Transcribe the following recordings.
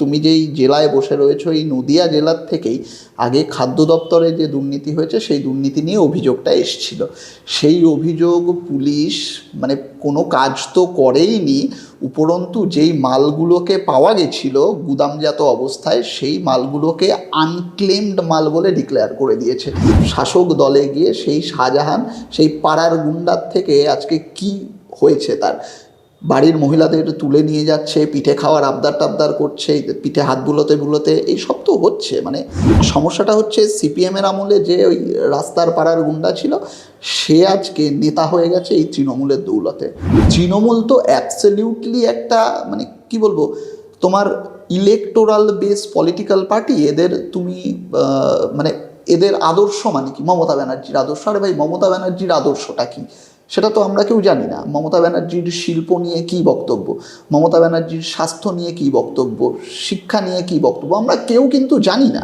তুমি যেই জেলায় বসে রয়েছো এই নদিয়া জেলার থেকেই আগে খাদ্য দপ্তরে যে দুর্নীতি হয়েছে সেই দুর্নীতি নিয়ে অভিযোগটা এসছিল। সেই অভিযোগ পুলিশ মানে কোনো কাজ তো করেইনি, উপরন্তু যেই মালগুলোকে পাওয়া গেছিল গুদামজাত অবস্থায় সেই মালগুলোকে আনক্লেমড মাল বলে ডিক্লেয়ার করে দিয়েছে। শাসক দলে গিয়ে সেই শাহজাহান সেই পাড়ার গুন্ডার থেকে আজকে কি হয়েছে, তার বাড়ির মহিলাদের তুলে নিয়ে যাচ্ছে, পিঠে খাওয়ার আবদার টাবদার করছে, পিঠে হাত বুলোতে বুলোতে, এই সব তো হচ্ছে। মানে সমস্যাটা হচ্ছে সিপিএমের আমলে যে ওই রাস্তার পাড়ার গুন্ডা ছিল সে আজকে নেতা হয়ে গেছে এই তৃণমূলের দৌলতে। তৃণমূল তো অ্যাবসলিউটলি একটা মানে কি বলবো, তোমার ইলেকটোরাল বেস পলিটিক্যাল পার্টি। এদের তুমি মানে এদের আদর্শ মানে কি? মমতা ব্যানার্জির আদর্শ। আরে ভাই, মমতা ব্যানার্জির আদর্শটা কি সেটা তো আমরা কেউ জানি না। মমতা ব্যানার্জির শিল্প নিয়ে কী বক্তব্য, মমতা ব্যানার্জির স্বাস্থ্য নিয়ে কী বক্তব্য, শিক্ষা নিয়ে কী বক্তব্য, আমরা কেউ কিন্তু জানি না।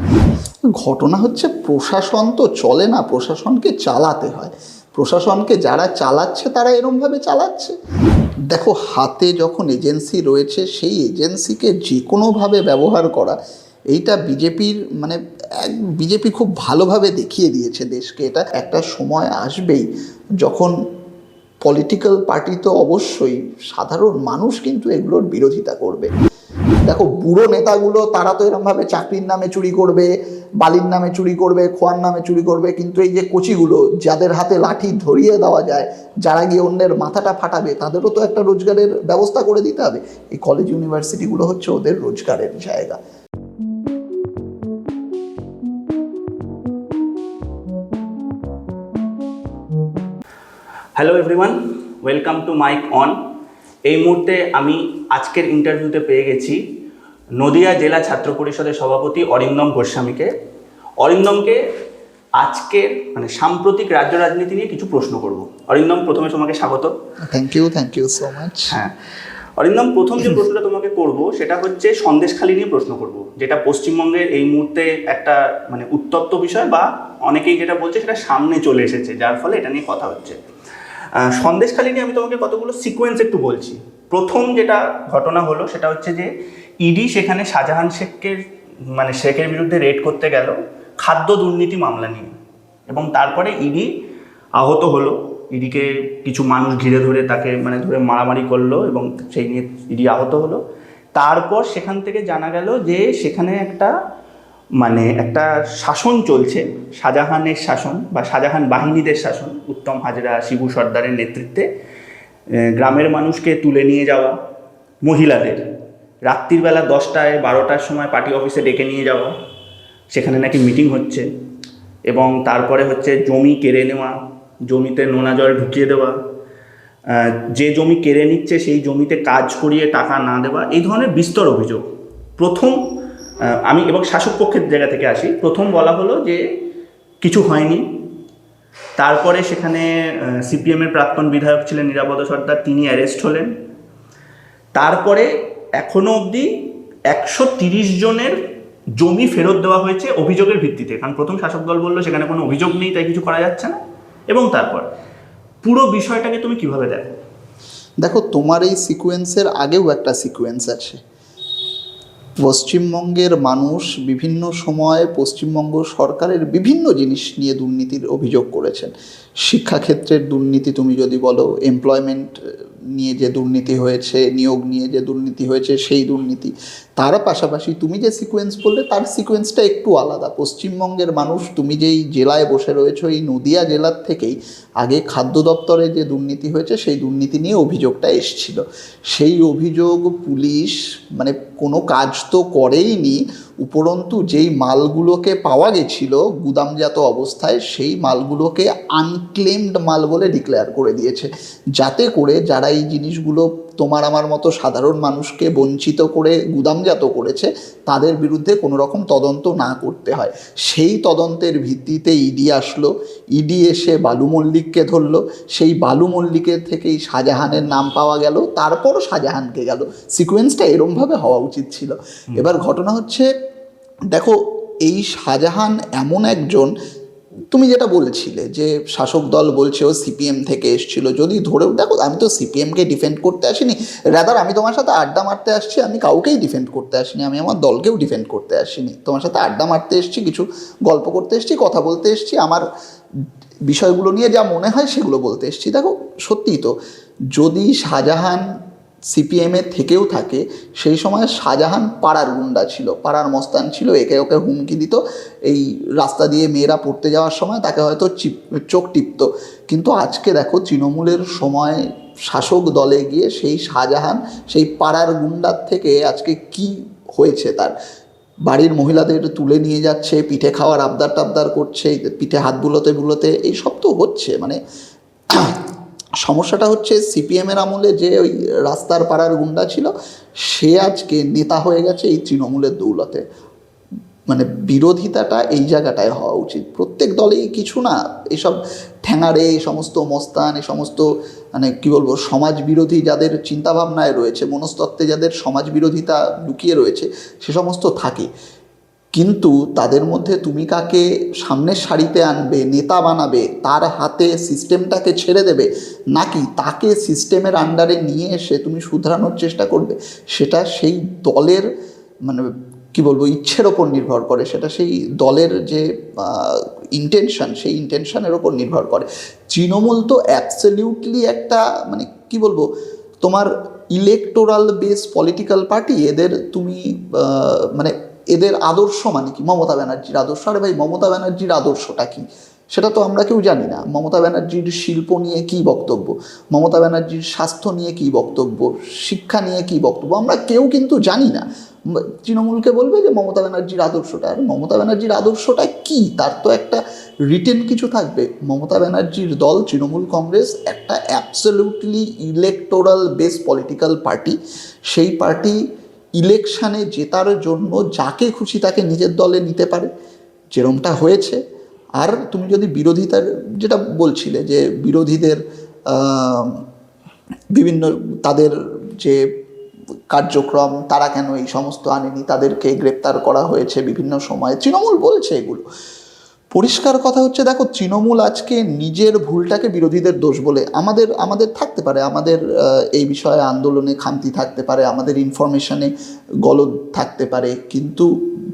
ঘটনা হচ্ছে প্রশাসন তো চলে না, প্রশাসনকে চালাতে হয়। প্রশাসনকে যারা চালাচ্ছে তারা এরমভাবে চালাচ্ছে। দেখো, হাতে যখন এজেন্সি রয়েছে সেই এজেন্সিকে যে কোনোভাবে ব্যবহার করা, এইটা বিজেপির মানে বিজেপি খুব ভালোভাবে দেখিয়ে দিয়েছে দেশকে। এটা একটা সময় আসবেই যখন পলিটিক্যাল পার্টি তো অবশ্যই, সাধারণ মানুষ কিন্তু এগুলোর বিরোধিতা করবে। দেখো, বুড়ো নেতাগুলো তারা তো এরকমভাবে চাকরির নামে চুরি করবে, বালির নামে চুরি করবে, খোয়ার নামে চুরি করবে, কিন্তু এই যে কচিগুলো যাদের হাতে লাঠি ধরিয়ে দেওয়া যায়, যারা গিয়ে অন্যের মাথাটা ফাটাবে, তাদেরও তো একটা রোজগারের ব্যবস্থা করে দিতে হবে। এই কলেজ ইউনিভার্সিটিগুলো হচ্ছে ওদের রোজগারের জায়গা। Hello everyone, welcome to mic on. এই মুহূর্তে আমি আজকের ইন্টারভিউতে পেয়ে গেছি নদিয়া জেলা ছাত্র পরিষদের সভাপতি অরিন্দম গোস্বামীকে। অরিন্দমকে আজকের মানে সাম্প্রতিক রাজ্য রাজনীতি নিয়ে কিছু প্রশ্ন করব। অরিন্দম, প্রথমে তোমাকে স্বাগত। Thank you so much. হ্যাঁ অরিন্দম, প্রথম যে প্রশ্নটা তোমাকে করব সেটা হচ্ছে সন্দেশখালী নিয়ে প্রশ্ন করব, যেটা পশ্চিমবঙ্গের এই মুহূর্তে একটা মানে উত্তপ্ত বিষয়, বা অনেকেই যেটা বলছে সেটা সামনে চলে এসেছে, যার ফলে এটা নিয়ে কথা হচ্ছে। সন্দেশখালী নিয়ে আমি তোমাকে কতগুলো সিকোয়েন্স একটু বলছি। প্রথম যেটা ঘটনা হলো সেটা হচ্ছে যে ইডি সেখানে শাহজাহান শেখের বিরুদ্ধে রেড করতে গেল খাদ্য দুর্নীতি মামলা নিয়ে, এবং তারপরে ইডি আহত হলো। ইডিকে কিছু মানুষ ঘিরে ধরে তাকে ধরে মারামারি করলো এবং সেই নিয়ে ইডি আহত হলো। তারপর সেখান থেকে জানা গেল যে সেখানে একটা শাসন চলছে, শাহজাহানের শাসন বা শাহজাহান বাহিনীদের শাসন, উত্তম হাজরা, শিবু সর্দারের নেতৃত্বে গ্রামের মানুষকে তুলে নিয়ে যাওয়া, মহিলাদের রাত্রিবেলা 10টায় 12টার সময় পার্টি অফিসে ডেকে নিয়ে যাওয়া, সেখানে নাকি মিটিং হচ্ছে, এবং তারপরে হচ্ছে জমি কেড়ে নেওয়া, জমিতে নোনা জল ঢুকিয়ে দেওয়া, যে জমি কেড়ে নিচ্ছে সেই জমিতে কাজ করিয়ে টাকা না দেওয়া, এই ধরনের বিস্তর অভিযোগ। প্রথম আমি এবং শাসক পক্ষের জায়গা থেকে আসি। প্রথম বলা হলো যে কিছু হয়নি, তারপরে সেখানে সিপিএমের প্রাক্তন বিধায়ক ছিলেন নিরাপদ সর্দার, তিনি অ্যারেস্ট হলেন। তারপরে এখনও অবধি 130 জনের জমি ফেরত দেওয়া হয়েছে অভিযোগের ভিত্তিতে, কারণ প্রথম শাসক দল বললো সেখানে কোনো অভিযোগ নেই, তাই কিছু করা যাচ্ছে না। এবং তারপর পুরো বিষয়টাকে তুমি কিভাবে দেখো? দেখো, তোমার এই সিকোয়েন্সের আগেও একটা সিকোয়েন্স আছে। পশ্চিমবঙ্গের মানুষ বিভিন্ন সময় পশ্চিমবঙ্গ সরকারের বিভিন্ন জিনিস নিয়ে দুর্নীতির অভিযোগ করেছেন। শিক্ষাক্ষেত্রের দুর্নীতি তুমি যদি বলো, এমপ্লয়মেন্ট নিয়ে যে দুর্নীতি হয়েছে, নিয়োগ নিয়ে যে দুর্নীতি হয়েছে সেই দুর্নীতি, তার পাশাপাশি তুমি যে সিকোয়েন্স বললে তার সিকোয়েন্সটা একটু আলাদা। পশ্চিমবঙ্গের মানুষ, তুমি যেই জেলায় বসে রয়েছো এই নদিয়া জেলার থেকেই আগে খাদ্য দপ্তরে যে দুর্নীতি হয়েছে সেই দুর্নীতি নিয়ে অভিযোগটা এসছিল। সেই অভিযোগ পুলিশ মানে কোনো কাজ তো করেইনি, উপরন্তু যেই মালগুলোকে পাওয়া গেছিল গুদামজাত অবস্থায় সেই মালগুলোকে আনক্লেমড মাল বলে ডিক্লেয়ার করে দিয়েছে, যাতে করে যারা এই জিনিসগুলো তোমার আমার মতো সাধারণ মানুষকে বঞ্চিত করে গুদামজাত করেছে তাদের বিরুদ্ধে কোনো রকম তদন্ত না করতে হয়। সেই তদন্তের ভিত্তিতে ইডি আসলো। ইডি এসে বালু মল্লিককে ধরলো, সেই বালু মল্লিকের থেকেই শাহজাহানের নাম পাওয়া গেল, তারপরও শাহজাহানকে গেল। সিকোয়েন্সটা এরমভাবে হওয়া উচিত ছিল। এবার ঘটনা হচ্ছে, দেখো, এই শাহজাহান এমন একজন তুমি যেটা বলছিলে যে শাসক দল বলছে ও সিপিএম থেকে এসেছিল, যদি ধরেও দেখো, আমি তো সিপিএমকে ডিফেন্ড করতে আসিনি, রাদার আমি তোমার সাথে আড্ডা মারতে আসছি, আমি কাউকেই ডিফেন্ড করতে আসিনি, আমি আমার দলকেও ডিফেন্ড করতে আসিনি, তোমার সাথে আড্ডা মারতে এসেছি, কিছু গল্প করতে এসেছি, কথা বলতে এসেছি, আমার বিষয়গুলো নিয়ে যা মনে হয় সেগুলো বলতে এসেছি। দেখো সত্যিই তো, যদি শাহজাহান সিপিএমের থেকেও থাকে, সেই সময় শাহজাহান পাড়ার গুন্ডা ছিল, পাড়ার মস্তান ছিল, একে ওকে হুমকি দিত, এই রাস্তা দিয়ে মেয়েরা পড়তে যাওয়ার সময় তাকে হয়তো চোখ টিপত। কিন্তু আজকে দেখো তৃণমূলের সময় শাসক দলে গিয়ে সেই শাহজাহান সেই পাড়ার গুন্ডার থেকে আজকে কি হয়েছে, তার বাড়ির মহিলাদের তুলে নিয়ে যাচ্ছে, পিঠে খাওয়ার আবদার টাবদার করছে, পিঠে হাত বুলোতে বুলোতে, এইসব তো হচ্ছে। মানে সমস্যাটা হচ্ছে সিপিএমের আমলে যে ওই রাস্তার পাড়ার গুন্ডা ছিল, সে আজকে নেতা হয়ে গেছে এই তৃণমূলের দৌলতে। মানে বিরোধিতাটা এই জায়গাটায় হওয়া উচিত, প্রত্যেক দলেই কিছু না, এসব ঠ্যাঙাড়ে, এই সমস্ত মস্তান, এই সমস্ত মানে কী বলবো, সমাজ বিরোধী যাদের চিন্তাভাবনায় রয়েছে, মনস্তত্ত্বে যাদের সমাজ বিরোধিতা লুকিয়ে রয়েছে, সে সমস্ত থাকে। কিন্তু তাদের মধ্যে তুমি কাকে সামনের সারিতে আনবে, নেতা বানাবে, তার হাতে সিস্টেমটাকে ছেড়ে দেবে, নাকি তাকে সিস্টেমের আন্ডারে নিয়ে এসে তুমি শুধরানোর চেষ্টা করবে, সেটা সেই দলের মানে কি বলবো ইচ্ছের ওপর নির্ভর করে, সেটা সেই দলের যে ইন্টেনশন, সেই ইন্টেনশনের ওপর নির্ভর করে। তৃণমূল তো অ্যাবসলিউটলি একটা মানে কি বলবো, তোমার ইলেকটোরাল বেস পলিটিক্যাল পার্টি। এদের তুমি মানে এদের আদর্শ মানে কি, মমতা ব্যানার্জির আদর্শ। আরে ভাই, মমতা ব্যানার্জির আদর্শটা কি সেটা তো আমরা কেউ জানি না। মমতা ব্যানার্জির শিল্প নিয়ে কী বক্তব্য, মমতা ব্যানার্জির স্বাস্থ্য নিয়ে কী বক্তব্য, শিক্ষা নিয়ে কী বক্তব্য, আমরা কেউ কিন্তু জানি না। তৃণমূলকে বলবে যে মমতা ব্যানার্জির আদর্শটা, আর মমতা ব্যানার্জির আদর্শটা কি, তার তো একটা রিটেন কিছু থাকবে। মমতা ব্যানার্জির দল তৃণমূল কংগ্রেস একটা absolutely electoral base political party. সেই পার্টি ইলেকশানে জেতার জন্য যাকে খুশি তাকে নিজের দলে নিতে পারে, যেরমটা হয়েছে। আর তুমি যদি বিরোধিতার যেটা বলছিলে যে বিরোধীদের বিভিন্ন তাদের যে কার্যক্রম, তারা কেন এই সমস্ত আনেনি, তাদেরকে গ্রেপ্তার করা হয়েছে বিভিন্ন সময়ে, তৃণমূল বলছে এগুলো। পরিষ্কার কথা হচ্ছে, দেখো তৃণমূল আজকে নিজের ভুলটাকে বিরোধীদের দোষ বলে, আমাদের থাকতে পারে, আমাদের এই বিষয়ে আন্দোলনে খামতি থাকতে পারে, আমাদের ইনফরমেশনে গলদ থাকতে পারে, কিন্তু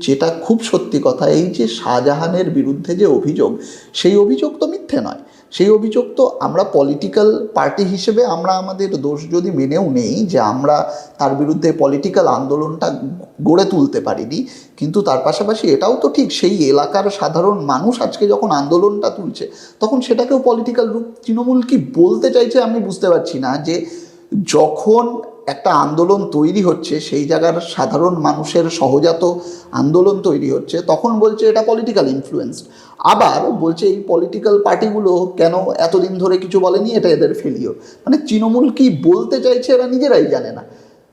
যেটা খুব সত্যি কথা, এই যে শাহজাহানের বিরুদ্ধে যে অভিযোগ, সেই অভিযোগ তো মিথ্যে নয়। সেই অভিযোগ তো আমরা পলিটিক্যাল পার্টি হিসেবে আমরা আমাদের দোষ যদি মেনেও নেই যে আমরা তার বিরুদ্ধে পলিটিক্যাল আন্দোলনটা গড়ে তুলতে পারিনি, কিন্তু তার পাশাপাশি এটাও তো ঠিক, সেই এলাকার সাধারণ মানুষ আজকে যখন আন্দোলনটা তুলছে তখন সেটাকেও পলিটিক্যাল রূপ। তৃণমূল কি বলতে চাইছে আমি বুঝতে পারছি না, যে যখন একটা আন্দোলন তৈরি হচ্ছে, সেই জায়গার সাধারণ মানুষের সহজাত আন্দোলন তৈরি হচ্ছে, তখন বলছে এটা পলিটিক্যাল ইনফ্লুয়েন্স, আবার বলছে এই পলিটিক্যাল পার্টিগুলো কেন এতদিন ধরে কিছু বলেনি, এটা এদের ফেলিওর। মানে তৃণমূল কি বলতে চাইছে এরা নিজেরাই জানে না।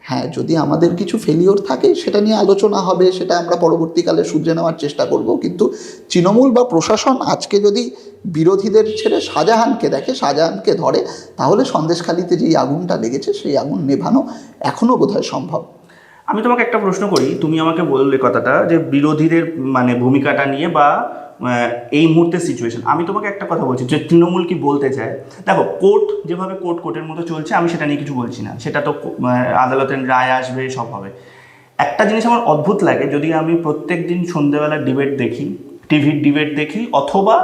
হ্যাঁ, যদি আমাদের কিছু ফেলিওর থাকে সেটা নিয়ে আলোচনা হবে, সেটা আমরা পরবর্তীকালে শুধরে নেওয়ার চেষ্টা করব, কিন্তু তৃণমূল বা প্রশাসন আজকে যদি বিরোধীদের ছেড়ে শাহজাহানকে দেখে, শাহজাহানকে ধরে, তাহলে সন্দেশখালিতে যেই আগুনটা লেগেছে সেই আগুন নেভানো এখনও বোধহয় সম্ভব। আমি তোমাকে একটা প্রশ্ন করি, তুমি আমাকে বললে কথাটা যে বিরোধীদের মানে ভূমিকাটা নিয়ে বা এই মুহূর্তের সিচুয়েশন, আমি তোমাকে একটা কথা বলছি যে তৃণমূল কি বলতে চায়। দেখো কোর্ট যেভাবে কোর্টের মতো চলছে, আমি সেটা নিয়ে কিছু বলছি না, সেটা তো আদালতের রায় আসবে, সব হবে। একটা জিনিস আমার অদ্ভুত লাগে, যদি আমি প্রত্যেক দিন সন্ধ্যেবেলা ডিবেট দেখি, টিভির ডিবেট দেখি, অথবা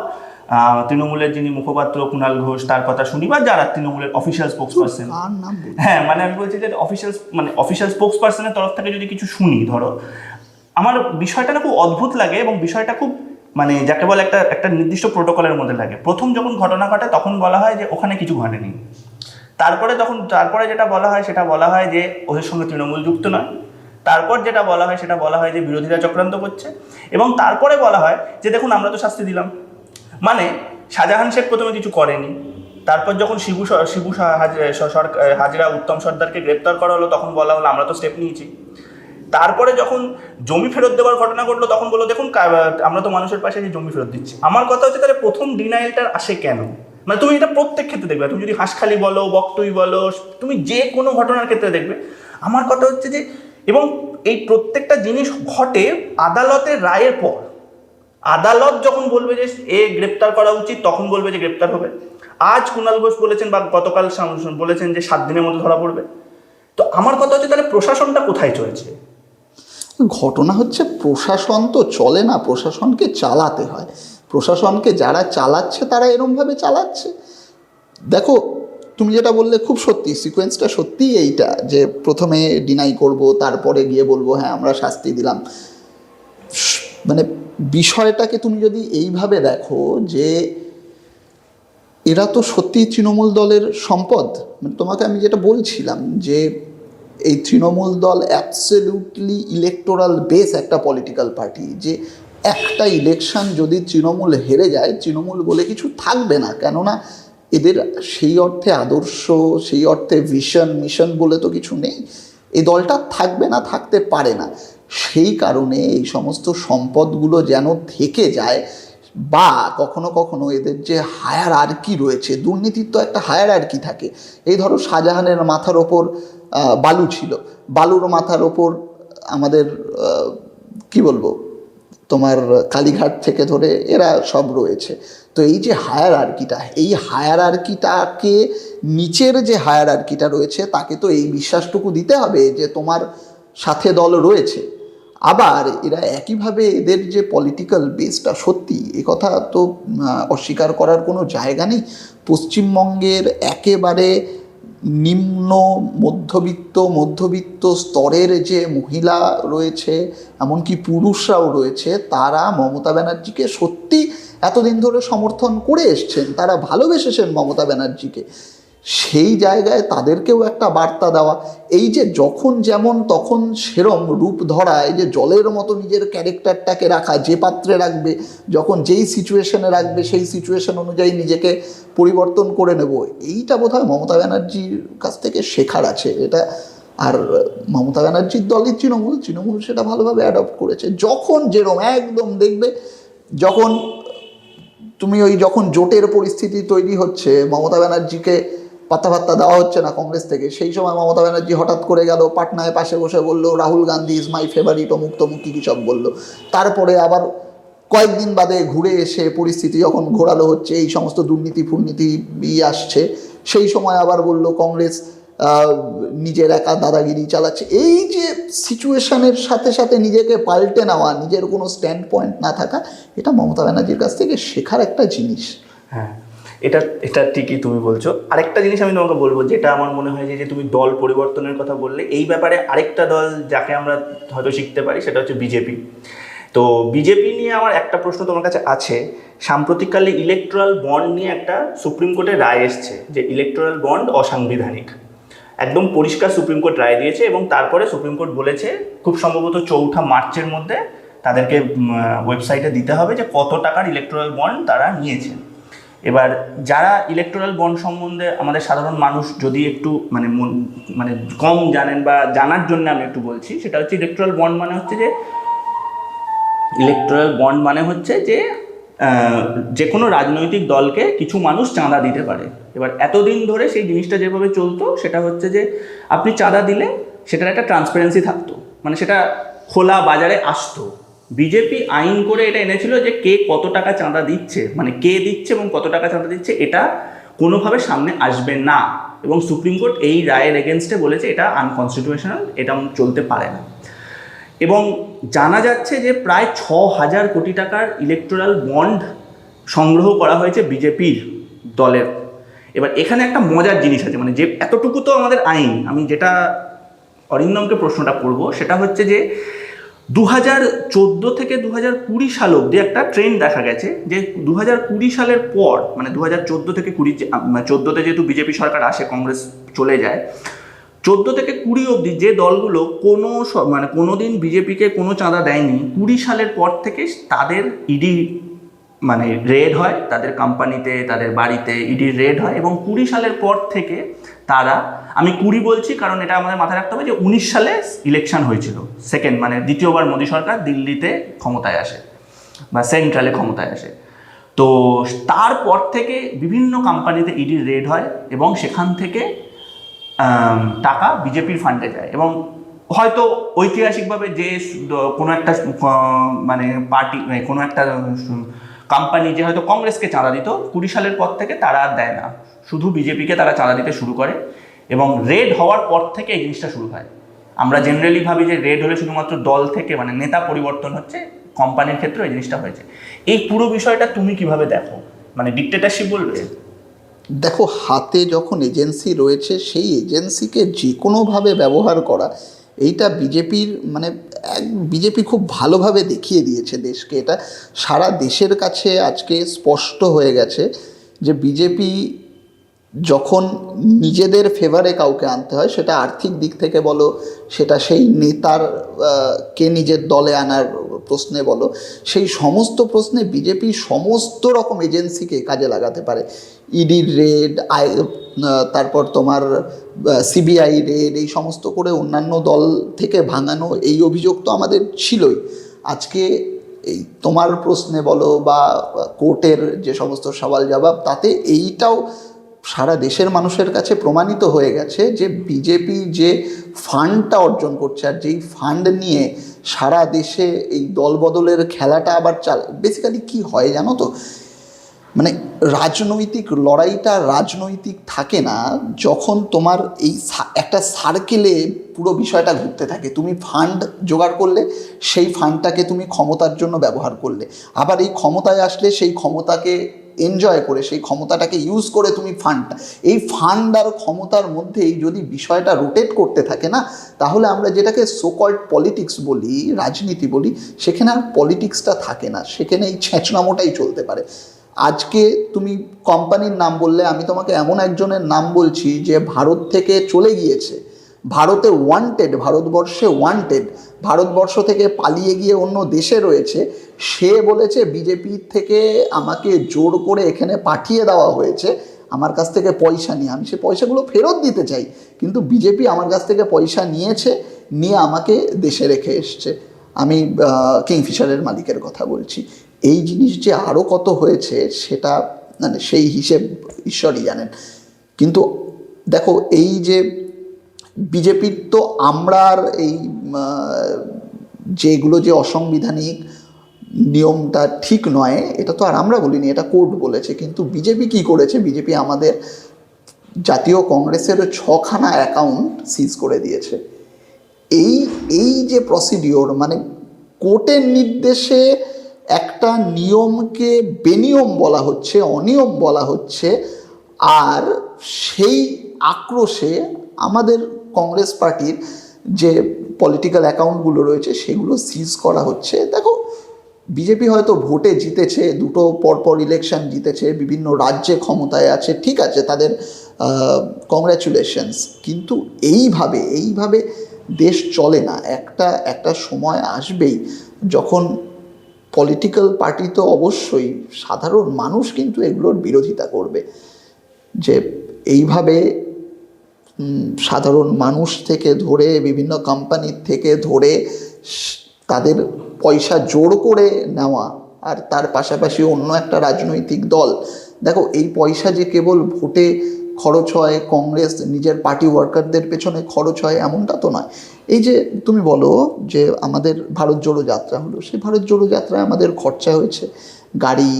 তৃণমূলের যিনি মুখপাত্র কুণাল ঘোষ তার কথা শুনি, বা যারা তৃণমূলের অফিসিয়াল স্পোক্স পার্সন, হ্যাঁ মানে আমি বলছি যে অফিসিয়াল স্পোক্স পার্সনের তরফ থেকে যদি কিছু শুনি, ধরো আমার বিষয়টা না খুব অদ্ভুত লাগে, এবং বিষয়টা খুব মানে যাকে বলে একটা নির্দিষ্ট প্রোটোকলের মধ্যে লাগে। প্রথম যখন ঘটনা ঘটে তখন বলা হয় যে ওখানে কিছু ঘটেনি, তারপরে যেটা বলা হয় সেটা বলা হয় যে ওদের সঙ্গে তৃণমূল যুক্ত নয়, তারপর যেটা বলা হয় সেটা বলা হয় যে বিরোধীরা চক্রান্ত করছে, এবং তারপরে বলা হয় যে দেখুন আমরা তো শাস্তি দিলাম। মানে শাহজাহান শেখ প্রথমে কিছু করেনি, তারপর যখন শিবু হাজরা উত্তম সর্দারকে গ্রেপ্তার করা হলো তখন বলা হলো আমরা তো স্টেপ নিয়েছি। তারপরে যখন জমি ফেরত দেওয়ার ঘটনা ঘটলো তখন বললো দেখুন আমরা তো মানুষের পাশে যে জমি ফেরত দিচ্ছি। আমার কথা হচ্ছে তাহলে প্রথম ডিনাইলটা আসে কেন? মানে তুমি এটা প্রত্যেক ক্ষেত্রে দেখবে, তুমি যদি হাঁসখালি বলো, বকটুই বলো, তুমি যে কোনো ঘটনার ক্ষেত্রে দেখবে। আমার কথা হচ্ছে যে, এবং এই প্রত্যেকটা জিনিস ঘটে আদালতের রায়ের পর। আদালত যখন বলবে যে এ গ্রেপ্তার করা উচিত তখন বলবে যে গ্রেপ্তার হবে। আজ কুণাল ঘোষ বলেছেন বা গতকাল বলেছেন যে 7 দিনের মধ্যে ধরা পড়বে। তো আমার কথা হচ্ছে তাহলে প্রশাসনটা কোথায় চলছে? ঘটনা হচ্ছে প্রশাসন তো চলে না, প্রশাসনকে চালাতে হয়। প্রশাসনকে যারা চালাচ্ছে তারা এরমভাবে চালাচ্ছে। দেখো, তুমি যেটা বললে খুব সত্যি, সিকোয়েন্সটা সত্যিই এইটা, যে প্রথমে ডিনাই করব, তারপরে গিয়ে বলবো হ্যাঁ আমরা শাস্তি দিলাম। মানে বিষয়টাকে তুমি যদি এইভাবে দেখো যে এরা তো সত্যি তৃণমূল দলের সম্পদ। মানে তোমাকে আমি যেটা বলছিলাম যে এই তৃণমূল দল অ্যাবসলিউটলি ইলেকটোরাল বেস একটা পলিটিক্যাল পার্টি, যে একটা ইলেকশন যদি তৃণমূল হেরে যায়, তৃণমূল বলে কিছু থাকবে না। কেননা এদের সেই অর্থে আদর্শ, সেই অর্থে ভিশন মিশন বলে তো কিছু নেই। এই দলটা থাকবে না, থাকতে পারে না। সেই কারণে এই সমস্ত সম্পদগুলো যেন থেকে যায়, বা কখনো কখনো এদের যে হায়ারার্কি রয়েছে, দুর্নীতির তো একটা হায়ারার্কি থাকে। এই ধরো শাহজাহানের মাথার ওপর বালু ছিল, বালুর মাথার ওপর আমাদের কি বলবো, তোমার কালীঘাট থেকে ধরে এরা সব রয়েছে। তো এই যে হায়ারার্কিটা, এই হায়ারার্কিটাকে, নিচের যে হায়ারার্কিটা রয়েছে তাকে তো এই বিশ্বাসটুকু দিতে হবে যে তোমার সাথে দল রয়েছে। আবার এরা একইভাবে এদের যে পলিটিক্যাল বেসটা সত্যি, এ কথা তো অস্বীকার করার কোনো জায়গা নেই। পশ্চিমবঙ্গের একেবারে নিম্ন মধ্যবিত্ত স্তরের যে মহিলা রয়েছে, এমনকি পুরুষরাও রয়েছে, তারা মমতা ব্যানার্জিকে সত্যি এতদিন ধরে সমর্থন করে এসছেন, তারা ভালোবেসেছেন মমতা ব্যানার্জিকে। সেই জায়গায় তাদেরকেও একটা বার্তা দেওয়া, এই যে যখন যেমন তখন সেরম রূপ ধরা, এই যে জলের মতো নিজের ক্যারেক্টারটাকে রাখা, যে পাত্রে রাখবে, যখন যেই সিচুয়েশনে রাখবে সেই সিচুয়েশন অনুযায়ী নিজেকে পরিবর্তন করে নেব, এইটা বোধহয় মমতা ব্যানার্জির কাছ থেকে শেখার আছে এটা। আর মমতা ব্যানার্জির দলই তৃণমূল সেটা ভালোভাবে অ্যাডপ্ট করেছে। যখন যেরম একদম দেখবে, যখন তুমি যখন জোটের পরিস্থিতি তৈরি হচ্ছে, মমতা ব্যানার্জিকে পাত্তা দেওয়া হচ্ছে না কংগ্রেস থেকে, সেই সময় মমতা ব্যানার্জি হঠাৎ করে গেল পাটনায়, পাশে বসে বললো Rahul Gandhi is my favourite, অমুক তমুক কী সব বললো। তারপরে আবার কয়েকদিন বাদে ঘুরে এসে পরিস্থিতি যখন ঘোরালো হচ্ছে, এই সমস্ত দুর্নীতি আসছে, সেই সময় আবার বললো কংগ্রেস নিজের একা দাদাগিরি চালাচ্ছে। এই যে সিচুয়েশনের সাথে সাথে নিজেকে পাল্টে নেওয়া, নিজের কোনো স্ট্যান্ড পয়েন্ট না থাকা, এটা মমতা ব্যানার্জির কাছ থেকে শেখার একটা জিনিস। হ্যাঁ, এটা ঠিকই তুমি বলছো। আরেকটা জিনিস আমি তোমাকে বলবো, যেটা আমার মনে হয় যে তুমি দল পরিবর্তনের কথা বললে, এই ব্যাপারে আরেকটা দল যাকে আমরা হয়তো শিখতে পারি সেটা হচ্ছে বিজেপি। তো বিজেপি নিয়ে আমার একটা প্রশ্ন তোমার কাছে আছে। সাম্প্রতিককালে ইলেকট্রাল বন্ড নিয়ে একটা সুপ্রিম কোর্টের রায় এসছে যে ইলেকট্রাল বন্ড অসাংবিধানিক। একদম পরিষ্কার সুপ্রিম কোর্ট রায় দিয়েছে, এবং তারপরে সুপ্রিম কোর্ট বলেছে খুব সম্ভবত 4 মার্চের মধ্যে তাদেরকে ওয়েবসাইটে দিতে হবে যে কত টাকার ইলেকট্রাল বন্ড তারা নিয়েছে। এবার যারা ইলেকট্রাল বন্ড সম্বন্ধে আমাদের সাধারণ মানুষ যদি একটু মানে কম জানেন বা জানার জন্য আমি একটু বলছি, সেটা হচ্ছে ইলেকট্রাল বন্ড মানে হচ্ছে যে যে কোনো রাজনৈতিক দলকে কিছু মানুষ চাঁদা দিতে পারে। এবার এতদিন ধরে সেই জিনিসটা যেভাবে চলতো সেটা হচ্ছে যে আপনি চাঁদা দিলে সেটার একটা ট্রান্সপারেন্সি থাকতো, মানে সেটা খোলা বাজারে আসতো। বিজেপি আইন করে এটা এনেছিল যে কে কত টাকা চাঁদা দিচ্ছে, মানে কে দিচ্ছে এবং কত টাকা চাঁদা দিচ্ছে, এটা কোনোভাবে সামনে আসবে না। এবং সুপ্রিম কোর্ট এই রায়ের এগেনস্টে বলেছে এটা আনকনস্টিটিউশনাল, এটা চলতে পারে না। এবং জানা যাচ্ছে যে প্রায় 6,000 কোটি টাকার ইলেকটোরাল বন্ড সংগ্রহ করা হয়েছে বিজেপির দলের। এবার এখানে একটা মজার জিনিস আছে, মানে যে এতটুকু তো আমাদের আইন, আমি যেটা অরিন্দমকে প্রশ্নটা করব সেটা হচ্ছে যে 2014 থেকে 2020 সাল অবধি একটা ট্রেন্ড দেখা গেছে যে 2020 সালের পর, মানে 2014 থেকে 14তে যেহেতু বিজেপি সরকার আসে, কংগ্রেস চলে যায়, 14 থেকে 20 অবধি যে দলগুলো কোনো দিন বিজেপিকে কোনো চাঁদা দেয়নি, 20 সালের পর থেকে তাদের ইডি রেড হয়, তাদের কোম্পানিতে, তাদের বাড়িতে ইডির রেড হয়। এবং 20 সালের পর থেকে তারা, আমি 20 বলছি কারণ এটা আমাদের মাথায় রাখতে হবে যে 19 সালে ইলেকশন হয়েছিল, সেকেন্ড দ্বিতীয়বার মোদী সরকার দিল্লিতে ক্ষমতায় আসে বা সেন্ট্রালে ক্ষমতায় আসে। তো তারপর থেকে বিভিন্ন কোম্পানিতে ইডির রেড হয় এবং সেখান থেকে টাকা বিজেপির ফান্ডে যায়। এবং হয়তো ঐতিহাসিকভাবে যে কোনো একটা মানে পার্টি, কোনো একটা কোম্পানি যে হয়তো কংগ্রেসকে চাঁদা দিত, 20 সালের পর থেকে তারা আর দেয় না, শুধু বিজেপিকে তারা চাঁদা দিতে শুরু করে। এবং রেড হওয়ার পর থেকে এই জিনিসটা শুরু হয়। আমরা জেনারেলি ভাবি যে রেড হলে শুধুমাত্র দল থেকে মানে নেতা পরিবর্তন হচ্ছে, কোম্পানির ক্ষেত্রে এই জিনিসটা হয়েছে। এই পুরো বিষয়টা তুমি কিভাবে দেখো? মানে ডিক্টেটরশিপ বলবে? দেখো, হাতে যখন এজেন্সি রয়েছে সেই এজেন্সিকে যে কোনোভাবে ব্যবহার করা, এইটা বিজেপির মানে বিজেপি খুব ভালোভাবে দেখিয়ে দিয়েছে দেশকে। এটা সারা দেশের কাছে আজকে স্পষ্ট হয়ে গেছে যে বিজেপি যখন নিজেদের ফেভারে কাউকে আনতে হয়, সেটা আর্থিক দিক থেকে বলো, সেটা সেই নেতার কে নিজের দলে আনার প্রশ্নে বলো, সেই সমস্ত প্রশ্নে বিজেপি সমস্ত রকম এজেন্সিকে কাজে লাগাতে পারে। ইডির রেড, তারপর তোমার সিবিআই রেড, এই সমস্ত করে অন্যান্য দল থেকে ভাঙানো, এই অভিযোগ তো আমাদের ছিলই। আজকে এই তোমার প্রশ্নে বলো বা কোর্টের যে সমস্ত সওয়াল জবাব, তাতে এইটাও সারা দেশের মানুষের কাছে প্রমাণিত হয়ে গেছে যে বিজেপি যে ফান্ডটা অর্জন করছে, আর যেই ফান্ড নিয়ে সারা দেশে এই দলবদলের খেলাটা আবার বেসিক্যালি কি হয় জানো তো, মানে রাজনৈতিক লড়াইটা রাজনৈতিক থাকে না যখন তোমার এই একটা সার্কেলে পুরো বিষয়টা ঘুরতে থাকে। তুমি ফান্ড জোগাড় করলে, সেই ফান্ডটাকে তুমি ক্ষমতার জন্য ব্যবহার করলে, আবার এই ক্ষমতায় আসলে সেই ক্ষমতাকে এনজয় করে, সেই ক্ষমতাটাকে ইউজ করে তুমি এই ফান্ড আর ক্ষমতার মধ্যেই যদি বিষয়টা রোটেট করতে থাকে না, তাহলে আমরা যেটাকে সোকল্ড পলিটিক্স বলি, রাজনীতি বলি, সেখানে আর পলিটিক্সটা থাকে না, সেখানে এই ছেঁচনামোটাই চলতে পারে। আজকে তুমি কোম্পানির নাম বললে, আমি তোমাকে এমন একজনের নাম বলছি যে ভারত থেকে চলে গিয়েছে, ভারতে ওয়ান্টেড, ভারতবর্ষে ওয়ান্টেড, ভারতবর্ষ থেকে পালিয়ে গিয়ে অন্য দেশে রয়েছে। সে বলেছে বিজেপি থেকে আমাকে জোর করে এখানে পাঠিয়ে দেওয়া হয়েছে আমার কাছ থেকে পয়সা নিয়ে, আমি সে পয়সাগুলো ফেরত দিতে চাই, কিন্তু বিজেপি আমার কাছ থেকে পয়সা নিয়েছে, নিয়ে আমাকে দেশে রেখে এসছে। আমি কিংফিশারের মালিকের কথা বলছি। এই জিনিস যে আরও কত হয়েছে সেটা মানে সেই হিসেব ঈশ্বরই জানেন। কিন্তু দেখো, এই যে বিজেপির তো আমরা আর এই যেগুলো যে অসাংবিধানিক নিয়মটা ঠিক নয়, এটা তো আর আমরা বলিনি, এটা কোর্ট বলেছে। কিন্তু বিজেপি কি করেছে? বিজেপি আমাদের জাতীয় কংগ্রেসের 6খানা অ্যাকাউন্ট সিজ করে দিয়েছে। এই যে প্রসিডিওর, মানে কোর্টের নির্দেশে একটা নিয়মকে বেনিয়ম বলা হচ্ছে, অনিয়ম বলা হচ্ছে, আর সেই আক্রোশে আমাদের কংগ্রেস পার্টির যে পলিটিক্যাল অ্যাকাউন্টগুলো রয়েছে সেগুলো সিজ করা হচ্ছে। দেখো, বিজেপি হয়তো ভোটে জিতেছে, দুটো পরপর ইলেকশন জিতেছে, বিভিন্ন রাজ্যে ক্ষমতায় আছে, ঠিক আছে, তাদের কংগ্র্যাচুলেশনস। কিন্তু এইভাবে দেশ চলে না। একটা সময় আসবেই যখন পলিটিক্যাল পার্টি তো অবশ্যই, সাধারণ মানুষ কিন্তু এগুলোর বিরোধিতা করবে, যে এইভাবে সাধারণ মানুষ থেকে ধরে বিভিন্ন কোম্পানির থেকে ধরে তাদের পয়সা জোর করে নেওয়া, আর তার পাশাপাশি অন্য একটা রাজনৈতিক দল। দেখো, এই পয়সা যে কেবল ভোটে খরচ হয়, কংগ্রেস নিজের পার্টি ওয়ার্কারদের পেছনে খরচ হয়, এমনটা তো নয়। এই যে তুমি বলো যে আমাদের ভারত জোড়ো যাত্রা হলো, সেই ভারত জোড়ো যাত্রায় আমাদের খরচা হয়েছে, গাড়ি,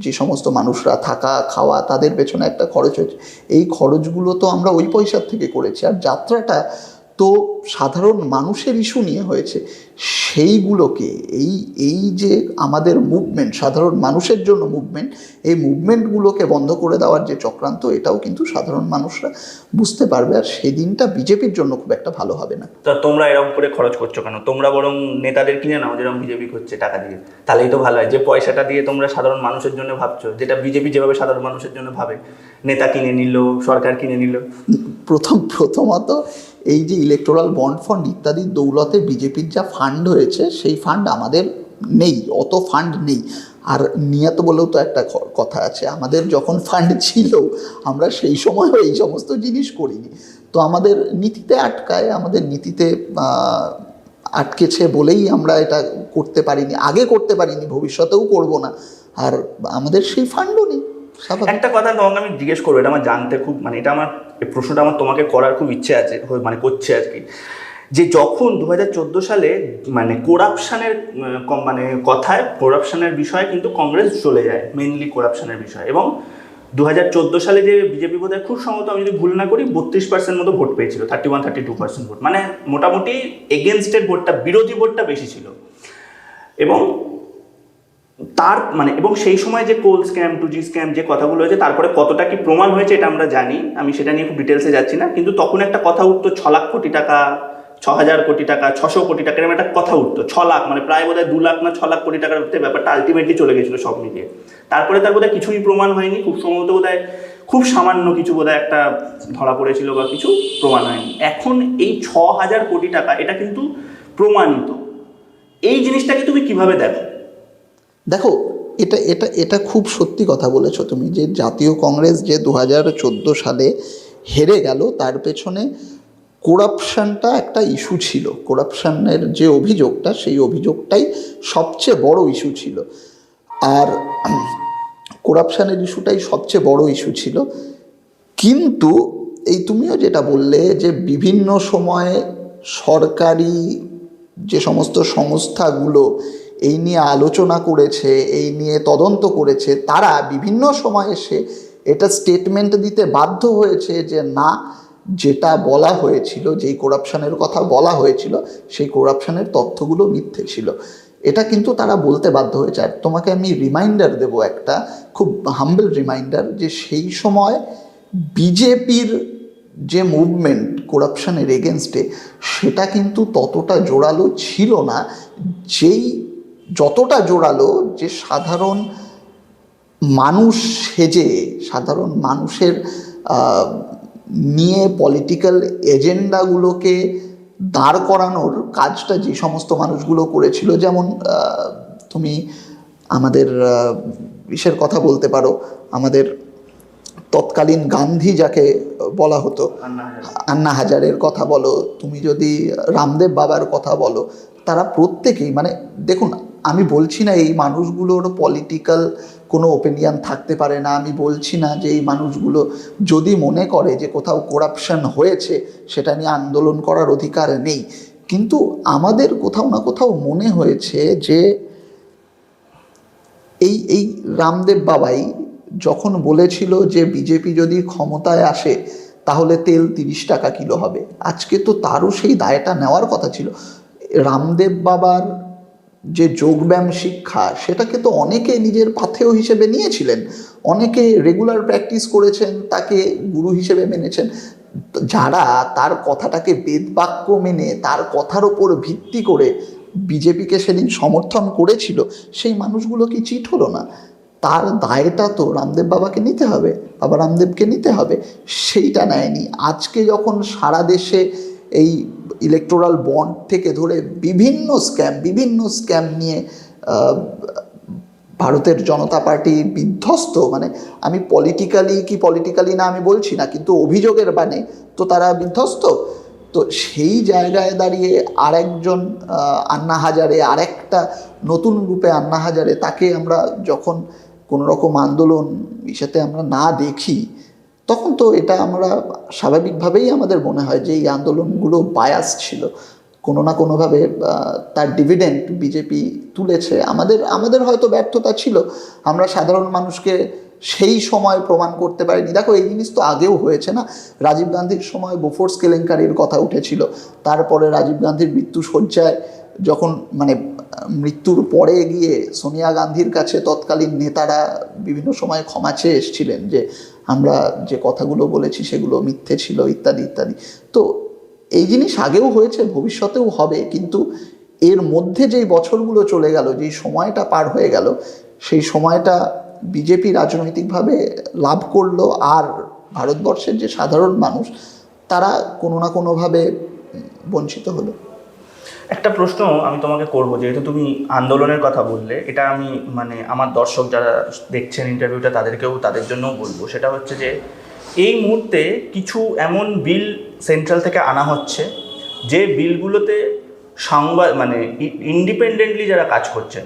যে সমস্ত মানুষরা থাকা খাওয়া, তাদের পেছনে একটা খরচ হয়েছে। এই খরচগুলো তো আমরা ওই পয়সার থেকে করেছি। আর যাত্রাটা তো সাধারণ মানুষের ইস্যু নিয়ে হয়েছে, সেইগুলোকে এই যে আমাদের মুভমেন্ট, সাধারণ মানুষের জন্য মুভমেন্ট, এই মুভমেন্টগুলোকে বন্ধ করে দেওয়ার যে চক্রান্ত, এটাও কিন্তু সাধারণ মানুষরা বুঝতে পারবে। আর সেদিনটা বিজেপির জন্য খুব একটা ভালো হবে না। তা তোমরা এরকম করে খরচ করছো কেন? তোমরা বরং নেতাদের কিনে নাও, যেরকম বিজেপি করছে টাকা দিয়ে, তাহলেই তো ভালো হয়। যে পয়সাটা দিয়ে তোমরা সাধারণ মানুষের জন্য ভাবছো, যেটা বিজেপি যেভাবে সাধারণ মানুষের জন্য ভাবে, নেতা কিনে নিল, সরকার কিনে নিল। প্রথমত এই যে ইলেকটোরাল বন্ড ফান্ড ইত্যাদির দৌলতে বিজেপির যা ফান্ড হয়েছে, সেই ফান্ড আমাদের নেই, অত ফান্ড নেই। আর নিয়ত বলেও তো একটা কথা আছে, আমাদের যখন ফান্ড ছিল আমরা সেই সময়ও এই সমস্ত জিনিস করিনি। তো আমাদের নীতিতে আটকায়, আমাদের নীতিতে আটকেছে বলেই আমরা এটা করতে পারিনি, আগে করতে পারিনি, ভবিষ্যতেও করব না। আর আমাদের সেই ফান্ডও নেই। একটা কথা তোমাকে আমি জিজ্ঞেস করবো, এটা আমার জানতে খুব, মানে এটা আমার এই প্রশ্নটা আমার তোমাকে করার খুব ইচ্ছে আছে, মানে করছে আর কি, যে যখন 2014 সালে মানে কোরাপশনের মানে কথায় কোরাপশনের বিষয়ে কিন্তু কংগ্রেস চলে যায়, মেইনলি কোরাপশনের বিষয়। এবং 2014 সালে যে বিজেপি বোধহয় খুব সম্ভবত, আমি যদি ভুল না করি, 32% মতো ভোট পেয়েছিল, 31-32% ভোট, মানে মোটামুটি এগেনস্টের ভোটটা, বিরোধী ভোটটা বেশি ছিল। এবং তার মানে এবং সেই সময় যে কোল স্ক্যাম, 2G স্ক্যাম যে কথাগুলো হয়েছে, তারপরে কতটা কি প্রমাণ হয়েছে এটা আমরা জানি, আমি সেটা নিয়ে খুব ডিটেলসে যাচ্ছি না। কিন্তু তখন একটা কথা উঠতো 6 লাখ কোটি টাকা, 6,000 কোটি টাকা, 600 কোটি টাকা, এরকম একটা কথা উঠতো। 6 লাখ মানে প্রায় বোধহয় 2 লাখ না 6 লাখ কোটি টাকার ব্যাপারটা আলটিমেটলি চলে গেছিলো সব মিলিয়ে। তারপরে তার বোধহয় কিছুই প্রমাণ হয়নি, খুব সম্ভবত বোধহয় খুব সামান্য কিছু বোধহয় একটা ধরা পড়েছিল বা কিছু প্রমাণ হয়নি। এখন এই 6,000 কোটি টাকা এটা কিন্তু প্রমাণিত। এই জিনিসটাকে তুমি কিভাবে দেখো? দেখো, এটা এটা এটা খুব সত্যি কথা বলেছো তুমি, যে জাতীয় কংগ্রেস যে 2014 সালে হেরে গেল, তার পেছনে করাপশানটা একটা ইস্যু ছিল। করাপশানের যে অভিযোগটা, সেই অভিযোগটাই সবচেয়ে বড় ইস্যু ছিল। আর করাপশানের ইস্যুটাই সবচেয়ে বড় ইস্যু ছিল। কিন্তু এই তুমিও যেটা বললে, যে বিভিন্ন সময়ে সরকারি যে সমস্ত সংস্থাগুলো এই নিয়ে আলোচনা করেছে, এই নিয়ে তদন্ত করেছে, তারা বিভিন্ন সময় এসে এটা স্টেটমেন্ট দিতে বাধ্য হয়েছে যে না, যেটা বলা হয়েছিল, যেই করাপশানের কথা বলা হয়েছিল, সেই করাপশানের তথ্যগুলো মিথ্যে ছিল। এটা কিন্তু তারা বলতে বাধ্য হয়েছে। আর তোমাকে আমি রিমাইন্ডার দেবো, একটা খুব হাম্বল রিমাইন্ডার, যে সেই সময় বিজেপির যে মুভমেন্ট করাপশানের এগেনস্টে, সেটা কিন্তু ততটা জোরালো ছিল না, যতটা জোরালো যে সাধারণ মানুষ সেজে, সাধারণ মানুষের নিয়ে পলিটিক্যাল এজেন্ডাগুলোকে দাঁড় করানোর কাজটা যে সমস্ত মানুষগুলো করেছিল। যেমন তুমি আমাদের ইসের কথা বলতে পারো, আমাদের তৎকালীন গান্ধী যাকে বলা হতো, আন্না হাজারের কথা বলো, তুমি যদি রামদেব বাবার কথা বলো, তারা প্রত্যেকেই, মানে দেখুন, আমি বলছি না এই মানুষগুলোর পলিটিক্যাল কোনো ওপিনিয়ন থাকতে পারে না, আমি বলছি না যে এই মানুষগুলো যদি মনে করে যে কোথাও করাপশন হয়েছে সেটা নিয়ে আন্দোলন করার অধিকার নেই, কিন্তু আমাদের কোথাও না কোথাও মনে হয়েছে যে এই রামদেব বাবাই যখন বলেছিল যে বিজেপি যদি ক্ষমতায় আসে তাহলে তেল 30 টাকা কিলো হবে, আজকে তো তারও সেই দায়টা নেওয়ার কথা ছিল। রামদেব বাবার যে যোগব্যায়াম শিক্ষা, সেটাকে তো অনেকে নিজের পাথেয় হিসেবে নিয়েছিলেন, অনেকে রেগুলার প্র্যাকটিস করেছেন, তাকে গুরু হিসেবে মেনেছেন। যারা তার কথাটাকে বেদবাক্য মেনে, তার কথার ওপর ভিত্তি করে বিজেপিকে সেদিন সমর্থন করেছিল, সেই মানুষগুলো কি চিট হলো না? তার দায়টা তো রামদেব বাবাকে নিতে হবে, বাবা রামদেবকে নিতে হবে, সেইটা নেয়নি। আজকে যখন সারা দেশে এই ইলেকটোরাল বন্ড থেকে ধরে বিভিন্ন স্ক্যাম নিয়ে ভারতের জনতা পার্টি বিধ্বস্ত, মানে আমি পলিটিক্যালি না আমি বলছি না, কিন্তু অভিযোগের বানে তো তারা বিধ্বস্ত। তো সেই জায়গায় দাঁড়িয়ে আরেকজন আন্না হাজারে, আরেকটা নতুন রূপে আন্না হাজারে, তাকে আমরা যখন কোনো রকম আন্দোলন ইসাতে আমরা না দেখি, তখন তো এটা আমরা স্বাভাবিকভাবেই আমাদের মনে হয় যে এই আন্দোলনগুলো বায়াস ছিল, কোনো না কোনোভাবে তার ডিভিডেন্ড বিজেপি তুলেছে। আমাদের হয়তো ব্যর্থতা ছিল, আমরা সাধারণ মানুষকে সেই সময় প্রমাণ করতে পারিনি। দেখো, এই জিনিস তো আগেও হয়েছে না, রাজীব গান্ধীর সময় বোফোর্স কেলেঙ্কারির কথা উঠেছিল, তারপরে রাজীব গান্ধীর মৃত্যুশয্যায় যখন, মানে মৃত্যুর পরে গিয়ে সোনিয়া গান্ধীর কাছে তৎকালীন নেতারা বিভিন্ন সময় ক্ষমা চেয়ে এসেছিলেন যে আমরা যে কথাগুলো বলেছি সেগুলো মিথ্যে ছিল, ইত্যাদি ইত্যাদি। তো এই জিনিস আগেও হয়েছে, ভবিষ্যতেও হবে, কিন্তু এর মধ্যে যেই বছরগুলো চলে গেল, যেই সময়টা পার হয়ে গেল, সেই সময়টা বিজেপি রাজনৈতিকভাবে লাভ করলো, আর ভারতবর্ষের যে সাধারণ মানুষ তারা কোনো না কোনোভাবে বঞ্চিত হলো। একটা প্রশ্ন আমি তোমাকে করব, যেহেতু তুমি আন্দোলনের কথা বললে, এটা আমি মানে আমার দর্শক যারা দেখছেন ইন্টারভিউটা তাদের জন্যও বলবো, সেটা হচ্ছে যে এই মুহূর্তে কিছু এমন বিল সেন্ট্রাল থেকে আনা হচ্ছে যে বিলগুলোতে সংবাদ মানে ইন্ডিপেন্ডেন্টলি যারা কাজ করছেন,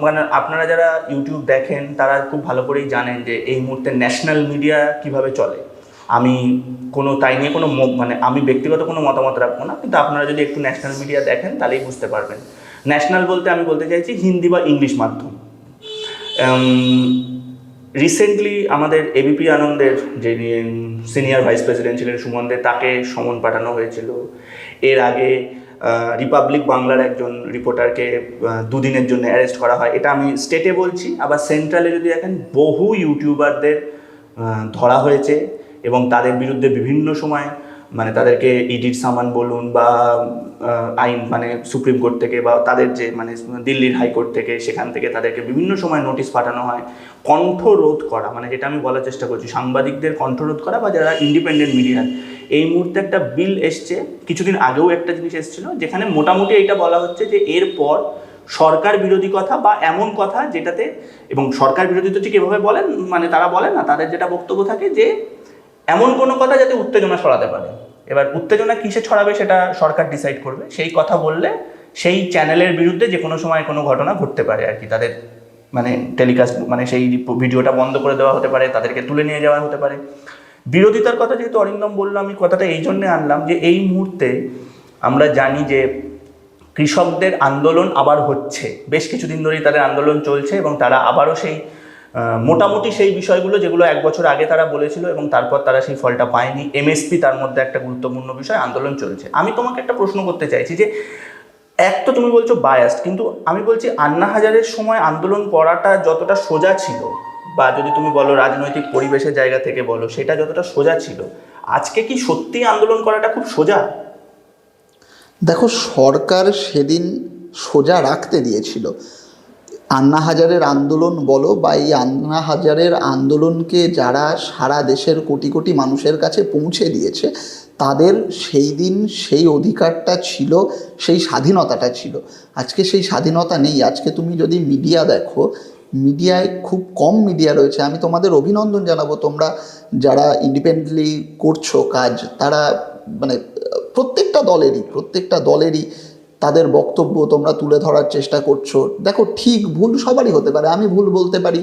মানে আপনারা যারা ইউটিউব দেখেন তারা খুব ভালো করেই জানেন যে এই মুহূর্তে ন্যাশনাল মিডিয়া কিভাবে চলে। আমি তাই নিয়ে মানে আমি ব্যক্তিগত কোনো মতামত রাখবো না, কিন্তু আপনারা যদি একটু ন্যাশনাল মিডিয়া দেখেন তাহলেই বুঝতে পারবেন। ন্যাশনাল বলতে আমি বলতে চাইছি হিন্দি বা ইংলিশ মাধ্যম। রিসেন্টলি আমাদের এবিপি আনন্দের যে সিনিয়র ভাইস প্রেসিডেন্ট ছিলেন সুমন দে, তাকে সমন পাঠানো হয়েছিল। এর আগে রিপাবলিক বাংলার একজন রিপোর্টারকে 2 দিনের জন্য অ্যারেস্ট করা হয়। এটা আমি স্টেটে বলছি। আবার সেন্ট্রালে যদি দেখেন, বহু ইউটিউবারদের ধরা হয়েছে এবং তাদের বিরুদ্ধে বিভিন্ন সময় মানে তাদেরকে ইডির সামান বলুন বা আইন মানে সুপ্রিম কোর্ট থেকে বা তাদের যে মানে দিল্লির হাইকোর্ট থেকে, সেখান থেকে তাদেরকে বিভিন্ন সময় নোটিশ পাঠানো হয়। কণ্ঠরোধ করা, মানে যেটা আমি বলার চেষ্টা করছি, সাংবাদিকদের কণ্ঠরোধ করা বা যারা ইন্ডিপেন্ডেন্ট মিডিয়া। এই মুহূর্তে একটা বিল এসছে, কিছুদিন আগেও একটা জিনিস এসেছিল, যেখানে মোটামুটি এইটা বলা হচ্ছে যে এরপর সরকার বিরোধী কথা বা এমন কথা যেটাতে, এবং সরকার বিরোধী তো ঠিক এভাবে বলেন, মানে তারা বলেন না, তাদের যেটা বক্তব্য থাকে যে এমন কোনো কথা যাতে উত্তেজনা ছড়াতে পারে। এবার উত্তেজনা কিসে ছড়াবে সেটা সরকার ডিসাইড করবে। সেই কথা বললে সেই চ্যানেলের বিরুদ্ধে যে কোনো সময় কোনো ঘটনা ঘটতে পারে আর কি, তাদের মানে টেলিকাস্ট মানে সেই ভিডিওটা বন্ধ করে দেওয়া হতে পারে, তাদেরকে তুলে নিয়ে যাওয়া হতে পারে। বিরোধিতার কথা যেহেতু অরিন্দম বললো, আমি কথাটা এই জন্যে আনলাম যে এই মুহূর্তে আমরা জানি যে কৃষকদের আন্দোলন আবার হচ্ছে, বেশ কিছুদিন ধরেই তাদের আন্দোলন চলছে এবং তারা আবারও সেই মোটামুটি সেই বিষয়গুলো যেগুলো 1 বছর আগে তারা বলেছিল এবং তারপর তারা সেই ফলটা পায়নি। এমএসপি তার মধ্যে একটা গুরুত্বপূর্ণ বিষয়, আন্দোলন চলছে। আমি তোমাকে একটা প্রশ্ন করতে চাইছি যে এক তো তুমি বলছো বায়াসড, কিন্তু আমি বলছি আন্না হাজারের সময় আন্দোলন করাটা যতটা সোজা ছিল, বা যদি তুমি বলো রাজনৈতিক পরিবেশের জায়গা থেকে বলো, সেটা যতটা সোজা ছিল, আজকে কি সত্যি আন্দোলন করাটা খুব সোজা? দেখো, সরকার সেদিন সোজা রাখতে দিয়েছিল। আন্না হাজারের আন্দোলন বলো বা এই আন্না হাজারের আন্দোলনকে যারা সারা দেশের কোটি কোটি মানুষের কাছে পৌঁছে দিয়েছে, তাদের সেই দিন সেই অধিকারটা ছিল, সেই স্বাধীনতাটা ছিল। আজকে সেই স্বাধীনতা নেই। আজকে তুমি যদি মিডিয়া দেখো, মিডিয়ায় খুব কম মিডিয়া রয়েছে। আমি তোমাদের অভিনন্দন জানাবো, তোমরা যারা ইন্ডিপেন্ডেন্টলি করছো কাজ, তারা মানে প্রত্যেকটা দলেরই তাদের বক্তব্য তোমরা তুলে ধরার চেষ্টা করছো। দেখো, ঠিক ভুল সবারই হতে পারে। আমি ভুল বলতে পারি,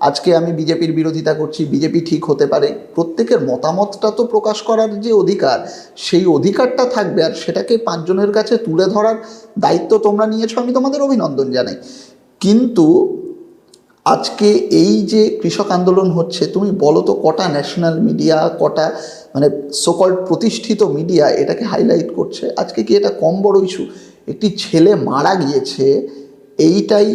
আজকে আমি বিজেপির বিরোধিতা করছি, বিজেপি ঠিক হতে পারে। প্রত্যেকের মতামতটা তো প্রকাশ করার যে অধিকার, সেই অধিকারটা থাকবে, আর সেটাকে 5 জনের কাছে তুলে ধরার দায়িত্ব তোমরা নিয়েছো, আমি তোমাদের অভিনন্দন জানাই। কিন্তু আজকে এই যে কৃষক আন্দোলন হচ্ছে, তুমি বলো তো কটা ন্যাশনাল মিডিয়া, কটা মানে সোকল্ড প্রতিষ্ঠিত মিডিয়া এটাকে হাইলাইট করছে? আজকে কি এটা কম বড় ইস্যু? একটি ছেলে মারা গিয়েছে, এইটাই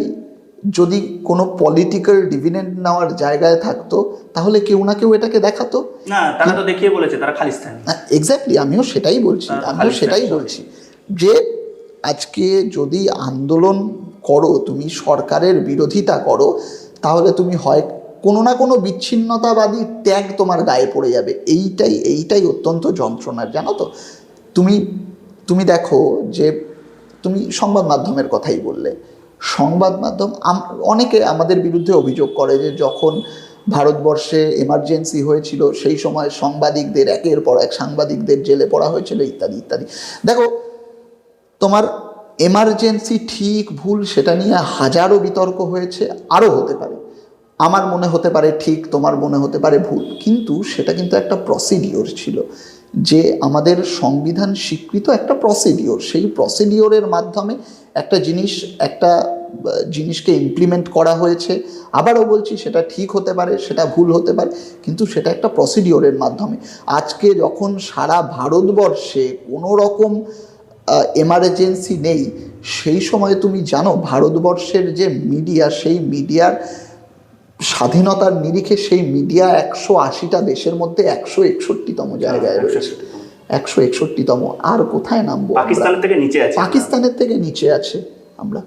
যদি কোনো পলিটিক্যাল ডিভিডেন্ড নেওয়ার জায়গায় থাকতো, তাহলে কেউ না কেউ এটাকে দেখাতো না। তারা তো দেখিয়ে বলেছে তারা খালিস্তানি। এক্স্যাক্টলি, আমিও সেটাই বলছি যে আজকে যদি আন্দোলন করো, তুমি সরকারের বিরোধিতা করো, তাহলে তুমি হয় কোনো না কোনো বিচ্ছিন্নতাবাদী ট্যাগ তোমার গায়ে পড়ে যাবে। এইটাই অত্যন্ত যন্ত্রণার, জানো তো। তুমি দেখো যে তুমি সংবাদ মাধ্যমের কথাই বললে, সংবাদ মাধ্যম অনেকে আমাদের বিরুদ্ধে অভিযোগ করে যে যখন ভারতবর্ষে এমার্জেন্সি হয়েছিল, সেই সময় সাংবাদিকদের একের পর এক সাংবাদিকদের জেলে পড়া হয়েছিল, ইত্যাদি ইত্যাদি। দেখো, তোমার এমার্জেন্সি ঠিক ভুল সেটা নিয়ে হাজারো বিতর্ক হয়েছে, আরও হতে পারে। আমার মনে হতে পারে ঠিক, তোমার মনে হতে পারে ভুল, কিন্তু সেটা কিন্তু একটা প্রসিডিওর ছিল, যে আমাদের সংবিধান স্বীকৃত একটা প্রসিডিওর। সেই প্রসিডিওরের মাধ্যমে একটা জিনিসকে ইমপ্লিমেন্ট করা হয়েছে। আবারও বলছি, সেটা ঠিক হতে পারে, সেটা ভুল হতে পারে, কিন্তু সেটা একটা প্রসিডিওরের মাধ্যমে। আজকে যখন সারা ভারতবর্ষে কোনো রকম এমার্জেন্সি নেই, সেই সময় তুমি জানো ভারতবর্ষের যে মিডিয়া, সেই মিডিয়ার স্বাধীনতার নিরিখে সেই মিডিয়া 180টা দেশের মধ্যে 161তম জায়গায় রয়েছে। 161তম। আর কোথায় নামবো? পাকিস্তানের থেকে নিচে আছে আমরা।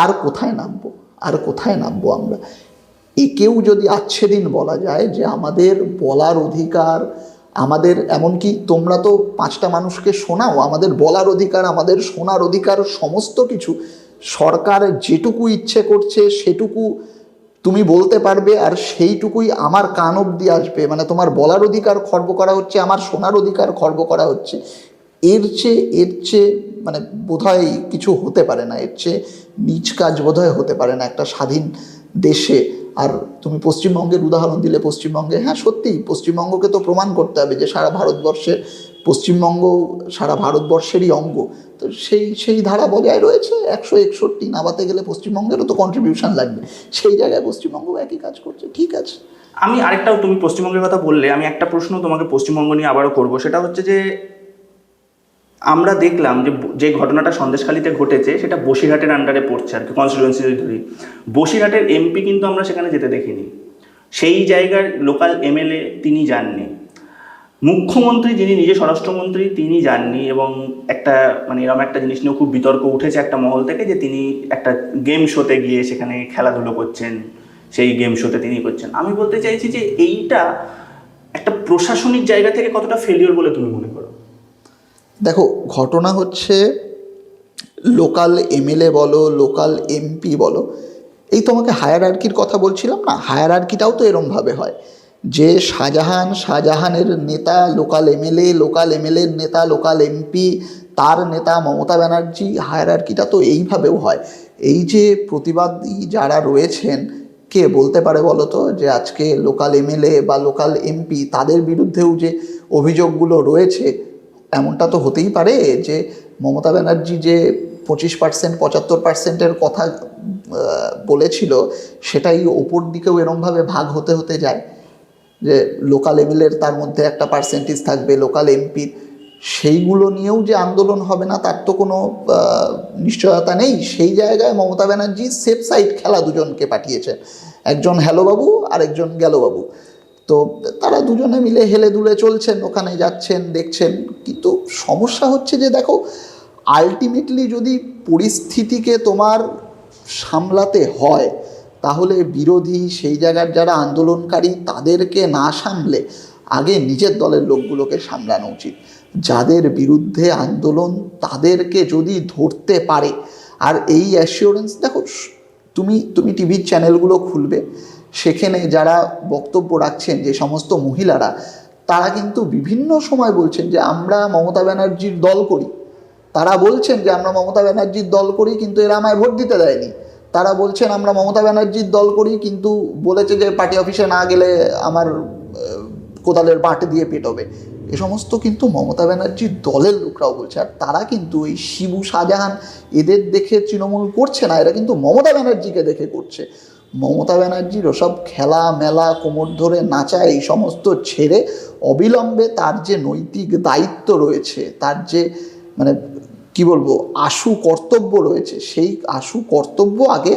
আর কোথায় নামবো আমরা? একেও যদি আচ্ছেদিন বলা যায় যে আমাদের বলার অধিকার, আমাদের, এমনকি তোমরা তো 5টা মানুষকে শোনাও, আমাদের বলার অধিকার, আমাদের শোনার অধিকার, সমস্ত কিছু সরকার যেটুকু ইচ্ছে করছে সেটুকু তুমি বলতে পারবে, আর সেইটুকুই আমার কান অবধি আসবে। মানে তোমার বলার অধিকার খর্ব করা হচ্ছে, আমার শোনার অধিকার খর্ব করা হচ্ছে। এর চেয়ে মানে বোধহয় কিছু হতে পারে না, এর চেয়ে নীচ কাজ বোধহয় হতে পারে না একটা স্বাধীন দেশে। আর তুমি পশ্চিমবঙ্গের উদাহরণ দিলে, পশ্চিমবঙ্গে হ্যাঁ সত্যি পশ্চিমবঙ্গকে তো প্রমাণ করতে হবে যে সারা ভারতবর্ষের পশ্চিমবঙ্গ সারা ভারতবর্ষেরই অঙ্গ। তো সেই ধারা বজায় রয়েছে। 161 নামাতে গেলে পশ্চিমবঙ্গেরও তো কন্ট্রিবিউশন লাগবে, সেই জায়গায় পশ্চিমবঙ্গ একই কাজ করছে, ঠিক আছে। আমি আরেকটাও, তুমি পশ্চিমবঙ্গের কথা বললে, আমি একটা প্রশ্ন তোমাকে পশ্চিমবঙ্গ নিয়ে আবারও করবো। সেটা হচ্ছে যে আমরা দেখলাম যে ঘটনাটা সন্দেশখালীতে ঘটেছে সেটা বসিরহাটের আন্ডারে পড়ছে আর কি, কনস্টিটিউয়েন্সি ধরি। বসিরহাটের এমপি কিন্তু আমরা সেখানে যেতে দেখিনি, সেই জায়গার লোকাল এমএলএ তিনি যাননি, মুখ্যমন্ত্রী যিনি নিজে স্বরাষ্ট্রমন্ত্রী তিনি যাননি। এবং একটা মানে এরকম একটা জিনিস নিয়েও খুব বিতর্ক উঠেছে একটা মহল থেকে, যে তিনি একটা গেম শোতে গিয়ে সেখানে খেলাধুলো করছেন, সেই গেম শোতে তিনি করছেন। আমি বলতে চাইছি যে এইটা একটা প্রশাসনিক জায়গা থেকে কতটা ফেলিওর বলে তুমি মনে করো? দেখো, ঘটনা হচ্ছে লোকাল এমএলএ বলো, লোকাল এমপি বলো, এই তোমাকে হায়ারার্কির কথা বলছিলাম না, হায়ারার্কিটাও তো এরমভাবে হয় যে শাহজাহানের নেতা লোকাল এমএলএ, লোকাল এমএলএর নেতা লোকাল এমপি, তার নেতা মমতা ব্যানার্জি, হায়ারার্কিটা তো এইভাবেও হয়। এই যে প্রতিবাদী যারা রয়েছেন, কে বলতে পারে বলো তো যে আজকে লোকাল এমএলএ বা লোকাল এমপি তাদের বিরুদ্ধেও যে অভিযোগগুলো রয়েছে, এমনটা তো হতেই পারে যে মমতা ব্যানার্জি যে 25% 75%-এর কথা বলেছিল, সেটাই ওপর দিকেও এরমভাবে ভাগ হতে হতে যায় যে লোকাল এমএলএর তার মধ্যে একটা পার্সেন্টেজ থাকবে, লোকাল এমপির, সেইগুলো নিয়েও যে আন্দোলন হবে না তার তো কোনো নিশ্চয়তা নেই। সেই জায়গায় মমতা ব্যানার্জি সেফ সাইড খেলা দুজনকে পাঠিয়েছেন, একজন হ্যালো বাবু আর একজন গেল বাবু। তো তারা দুজনে মিলে হেলে দুলে চলছেন, ওখানে যাচ্ছেন, দেখছেন। কিন্তু সমস্যা হচ্ছে যে দেখো, আলটিমেটলি যদি পরিস্থিতিকে তোমার সামলাতে হয়, তাহলে বিরোধী সেই জায়গার যারা আন্দোলনকারী তাদেরকে না সামলে আগে নিজের দলের লোকগুলোকে সামলানো উচিত। যাদের বিরুদ্ধে আন্দোলন তাদেরকে যদি ধরতে পারে, আর এই অ্যাসিওরেন্স দেখো, তুমি টিভির চ্যানেলগুলো খুলবে, সেখানে যারা বক্তব্য রাখছেন যে সমস্ত মহিলারা, তারা কিন্তু বিভিন্ন সময় বলছেন যে আমরা মমতা ব্যানার্জির দল করি। তারা বলছেন যে আমরা মমতা ব্যানার্জির দল করি, কিন্তু এরা আমায় ভোট দিতে দেয়নি। তারা বলছেন আমরা মমতা ব্যানার্জির দল করি, কিন্তু বলেছে যে পার্টি অফিসে না গেলে আমার কোদালের বাঁট দিয়ে পেটবে। এ সমস্ত কিন্তু মমতা ব্যানার্জির দলের লোকরাও বলছে। আর তারা কিন্তু এই শিবু শাহজাহান এদের দেখে তৃণমূল করছে না, এরা কিন্তু মমতা ব্যানার্জিকে দেখে করছে। মমতা ব্যানার্জির ওসব খেলা মেলা, কোমর ধরে নাচা, এই সমস্ত ছেড়ে অবিলম্বে তার যে নৈতিক দায়িত্ব রয়েছে, তার যে মানে কি বলবো আশু কর্তব্য রয়েছে, সেই আশু কর্তব্য আগে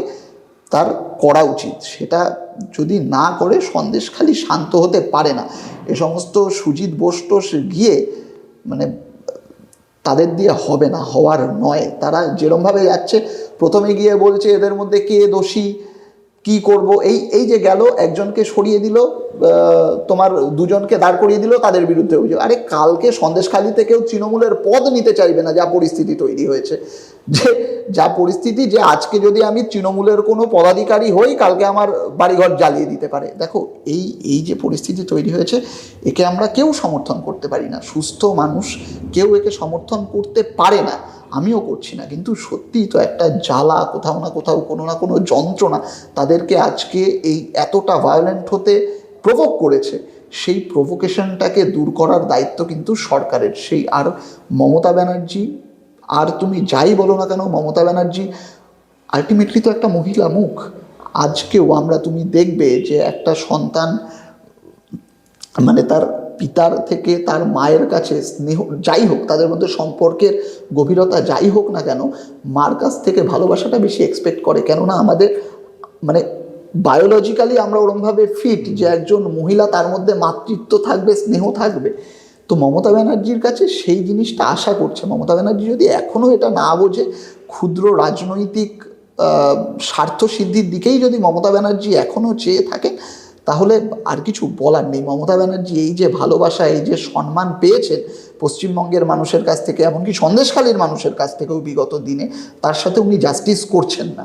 তার করা উচিত। সেটা যদি না করে সন্দেশখালী শান্ত হতে পারে না। এ সমস্ত সুজিত বোস গিয়ে মানে তাদের দিয়ে হবে না, হওয়ার নয়। তারা যেরমভাবে যাচ্ছে, প্রথমে গিয়ে বলছে এদের মধ্যে কে দোষী, কি করব, এই যে গেল একজনকে সরিয়ে দিল, তোমার দুজনকে দাঁড় করিয়ে দিল, তাদের বিরুদ্ধে অভিযোগ। আরে কালকে সন্দেশখালী থেকেও তৃণমূলের পদ নিতে চাইবে না, যা পরিস্থিতি তৈরি হয়েছে। যে যা পরিস্থিতি, যে আজকে যদি আমি তৃণমূলের কোনো পদাধিকারী হই, কালকে আমার বাড়িঘর জ্বালিয়ে দিতে পারে। দেখো, এই যে পরিস্থিতি তৈরি হয়েছে, একে আমরা কেউ সমর্থন করতে পারি না। সুস্থ মানুষ কেউ একে সমর্থন করতে পারে না, আমিও করছি না। কিন্তু সত্যিই তো একটা জ্বালা, কোথাও না কোথাও কোনো না কোনো যন্ত্রণা তাদেরকে আজকে এই এতটা ভায়োলেন্ট হতে প্রভোক করেছে। সেই প্রভোকেশনটাকে দূর করার দায়িত্ব কিন্তু সরকারের। সেই আর মমতা ব্যানার্জি, আর তুমি যাই বলো না কেন, মমতা ব্যানার্জি আলটিমেটলি তো একটা মহিলা মুখ। আজকেও তুমি দেখবে যে একটা সন্তান মানে তার পিতার থেকে তার মায়ের কাছে স্নেহ যাই হোক, তাদের মধ্যে সম্পর্কের গভীরতা যাই হোক না কেন, মার কাছ থেকে ভালোবাসাটা বেশি এক্সপেক্ট করে। কেননা আমাদের মানে বায়োলজিক্যালি আমরা ওরমভাবে ফিট যে একজন মহিলা, তার মধ্যে মাতৃত্ব থাকবে, স্নেহ থাকবে। তো মমতা ব্যানার্জির কাছে সেই জিনিসটা আশা করছে। মমতা ব্যানার্জি যদি এখনও এটা না বোঝে, ক্ষুদ্র রাজনৈতিক স্বার্থসিদ্ধির দিকেই যদি মমতা ব্যানার্জি এখনও চেয়ে থাকেন, তাহলে আর কিছু বলার নেই। মমতা ব্যানার্জি এই যে ভালোবাসা, এই যে সম্মান পেয়েছেন পশ্চিমবঙ্গের মানুষের কাছ থেকে, এমনকি সন্দেশখালীর মানুষের কাছ থেকেও বিগত দিনে, তার সাথে উনি জাস্টিস করছেন না।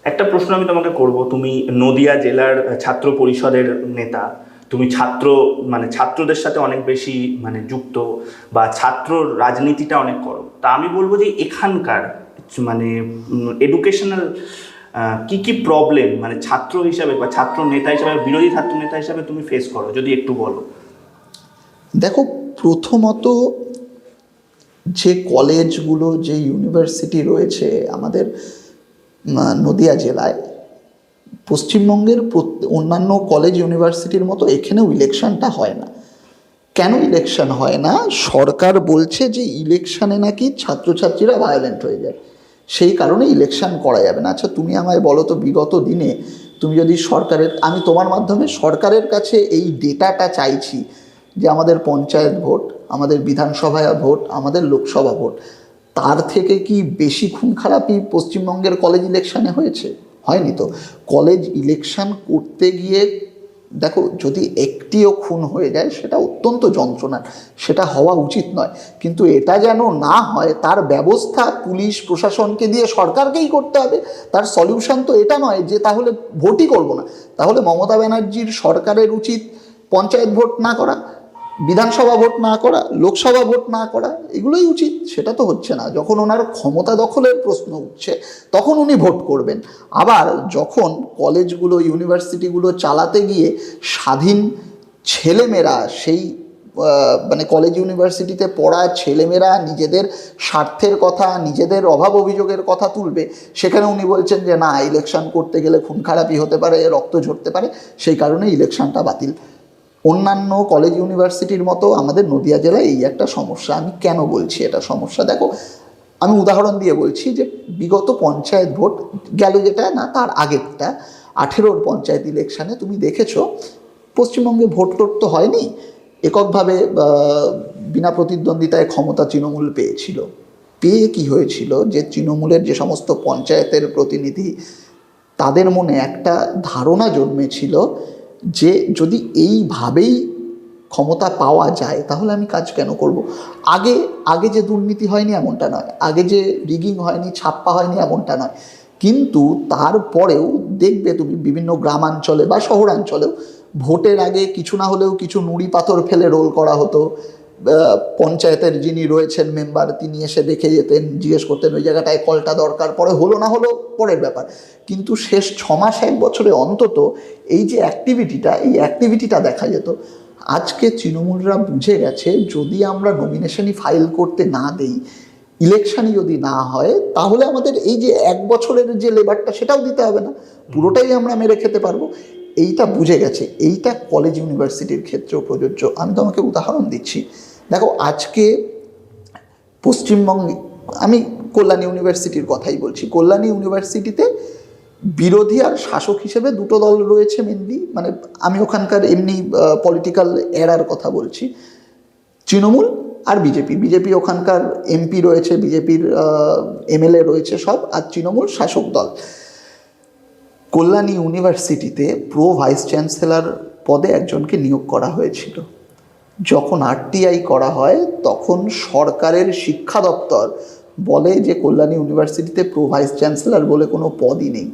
একটা প্রশ্ন আমি তোমাকে করব, তুমি নদিয়া জেলার ছাত্র পরিষদের নেতা, তুমি ছাত্রদের সাথে অনেক বেশি যুক্ত, বা ছাত্র রাজনীতিটা অনেক করো। তা আমি বলবো যে এখানকার এডুকেশনাল কি কি প্রবলেম মানে ছাত্র হিসাবে বা ছাত্র নেতা হিসাবে, বিরোধী ছাত্র নেতা হিসাবে তুমি ফেস করো, যদি একটু বলো। দেখো, প্রথমত যে কলেজগুলো, যে ইউনিভার্সিটি রয়েছে আমাদের নদিয়া জেলায়, পশ্চিমবঙ্গের অন্যান্য কলেজ ইউনিভার্সিটির মতো এখানেও ইলেকশনটা হয় না। কেন ইলেকশন হয় না? সরকার বলছে যে ইলেকশনে নাকি ছাত্রছাত্রীরা ভায়োলেন্ট হয়ে যায়, সেই কারণে ইলেকশন করা যাবে না। আচ্ছা তুমি আমায় বলো তো, বিগত দিনে তুমি যদি সরকারের, আমি তোমার মাধ্যমে সরকারের কাছে এই ডেটাটা চাইছি যে আমাদের পঞ্চায়েত ভোট, আমাদের বিধানসভা ভোট, আমাদের লোকসভা ভোট, তার থেকে কি বেশি খুন খারাপি পশ্চিমবঙ্গের কলেজ ইলেকশনে হয়েছে? হয়নি তো। কলেজ ইলেকশন করতে গিয়ে দেখো, যদি একটিও খুন হয়ে যায় সেটা অত্যন্ত যন্ত্রণার, সেটা হওয়া উচিত নয়, কিন্তু এটা যেন না হয় তার ব্যবস্থা পুলিশ প্রশাসনকে দিয়ে সরকারকেই করতে হবে। তার সলিউশন তো এটা নয় যে তাহলে ভোটই করব না। তাহলে মমতা ব্যানার্জির সরকারের উচিত পঞ্চায়েত ভোট না করা, বিধানসভা ভোট না করা, লোকসভা ভোট না করা, এগুলোই উচিত। সেটা তো হচ্ছে না। যখন ওনার ক্ষমতা দখলের প্রশ্ন উঠছে তখন উনি ভোট করবেন। আবার যখন কলেজগুলো, ইউনিভার্সিটিগুলো চালাতে গিয়ে স্বাধীন ছেলেমেয়েরা, সেই মানে কলেজ ইউনিভার্সিটিতে পড়া ছেলেমেয়েরা নিজেদের স্বার্থের কথা, নিজেদের অভাব অভিযোগের কথা তুলবে, সেখানে উনি বলছেন যে না, ইলেকশন করতে গেলে খুন খারাপি হতে পারে, রক্ত ঝরতে পারে, সেই কারণে ইলেকশনটা বাতিল। অন্যান্য কলেজ ইউনিভার্সিটির মতো আমাদের নদিয়া জেলায় এই একটা সমস্যা। আমি কেন বলছি এটা সমস্যা? দেখো, আমি উদাহরণ দিয়ে বলছি যে বিগত পঞ্চায়েত ভোট গেল, যেটা না তার আগেরটা 18-র পঞ্চায়েত ইলেকশানে তুমি দেখেছো পশ্চিমবঙ্গে ভোট টোট তো হয়নি, এককভাবে বিনা প্রতিদ্বন্দ্বিতায় ক্ষমতা তৃণমূল পেয়েছিল। পেয়ে কি হয়েছিল, যে তৃণমূলের যে সমস্ত পঞ্চায়েতের প্রতিনিধি, তাদের মনে একটা ধারণা জন্মেছিল যে যদি এইভাবেই ক্ষমতা পাওয়া যায় তাহলে আমি কাজ কেন করব। আগে যে দুর্নীতি হয়নি এমনটা নয়, আগে যে রিগিং হয়নি, ছাপ্পা হয়নি এমনটা নয়, কিন্তু তারপরেও দেখবে তুমি বিভিন্ন গ্রামাঞ্চলে বা শহরাঞ্চলেও ভোটের আগে কিছু না হলেও কিছু নুড়ি পাথর ফেলে রোল করা হতো। পঞ্চায়েতের যিনি রয়েছেন মেম্বার, তিনি এসে দেখে যেতেন, জিজ্ঞেস করতেন ওই জায়গাটায় কলটা দরকার, পরে হলো না হলো পরের ব্যাপার, কিন্তু শেষ 6 মাস 1 বছরে অন্তত এই যে অ্যাক্টিভিটিটা দেখা যেত। আজকে তৃণমূলরা বুঝে গেছে যদি আমরা নমিনেশনই ফাইল করতে না দেই, ইলেকশনই যদি না হয়, তাহলে আমাদের এই যে 1 বছরের যে লেবারটা সেটাও দিতে হবে না, পুরোটাই আমরা মেরে খেতে পারবো। এইটা বুঝে গেছে। এইটা কলেজ ইউনিভার্সিটির ক্ষেত্রেও প্রযোজ্য। আমি তোমাকে উদাহরণ দিচ্ছি। দেখো, আজকে পশ্চিমবঙ্গে, আমি কল্যাণী ইউনিভার্সিটির কথাই বলছি, কল্যাণী ইউনিভার্সিটিতে বিরোধী আর শাসক হিসেবে দুটো দল রয়েছে মেনলি। মানে আমি ওখানকার এমনি পলিটিক্যাল এরার কথা বলছি, তৃণমূল আর বিজেপি ওখানকার এমপি রয়েছে, বিজেপির এমএলএ রয়েছে সব, আর তৃণমূল শাসক দল। কল্যাণী ইউনিভার্সিটিতে ভাইস চ্যান্সেলর পদে একজনকে নিয়োগ করা হয়েছিল। যখন আরটিআই করা হয় তখন সরকারের শিক্ষা দপ্তর বলে যে কল্যাণী ইউনিভার্সিটিতে ভাইস চ্যান্সেলর বলে কোনো পদই নেই।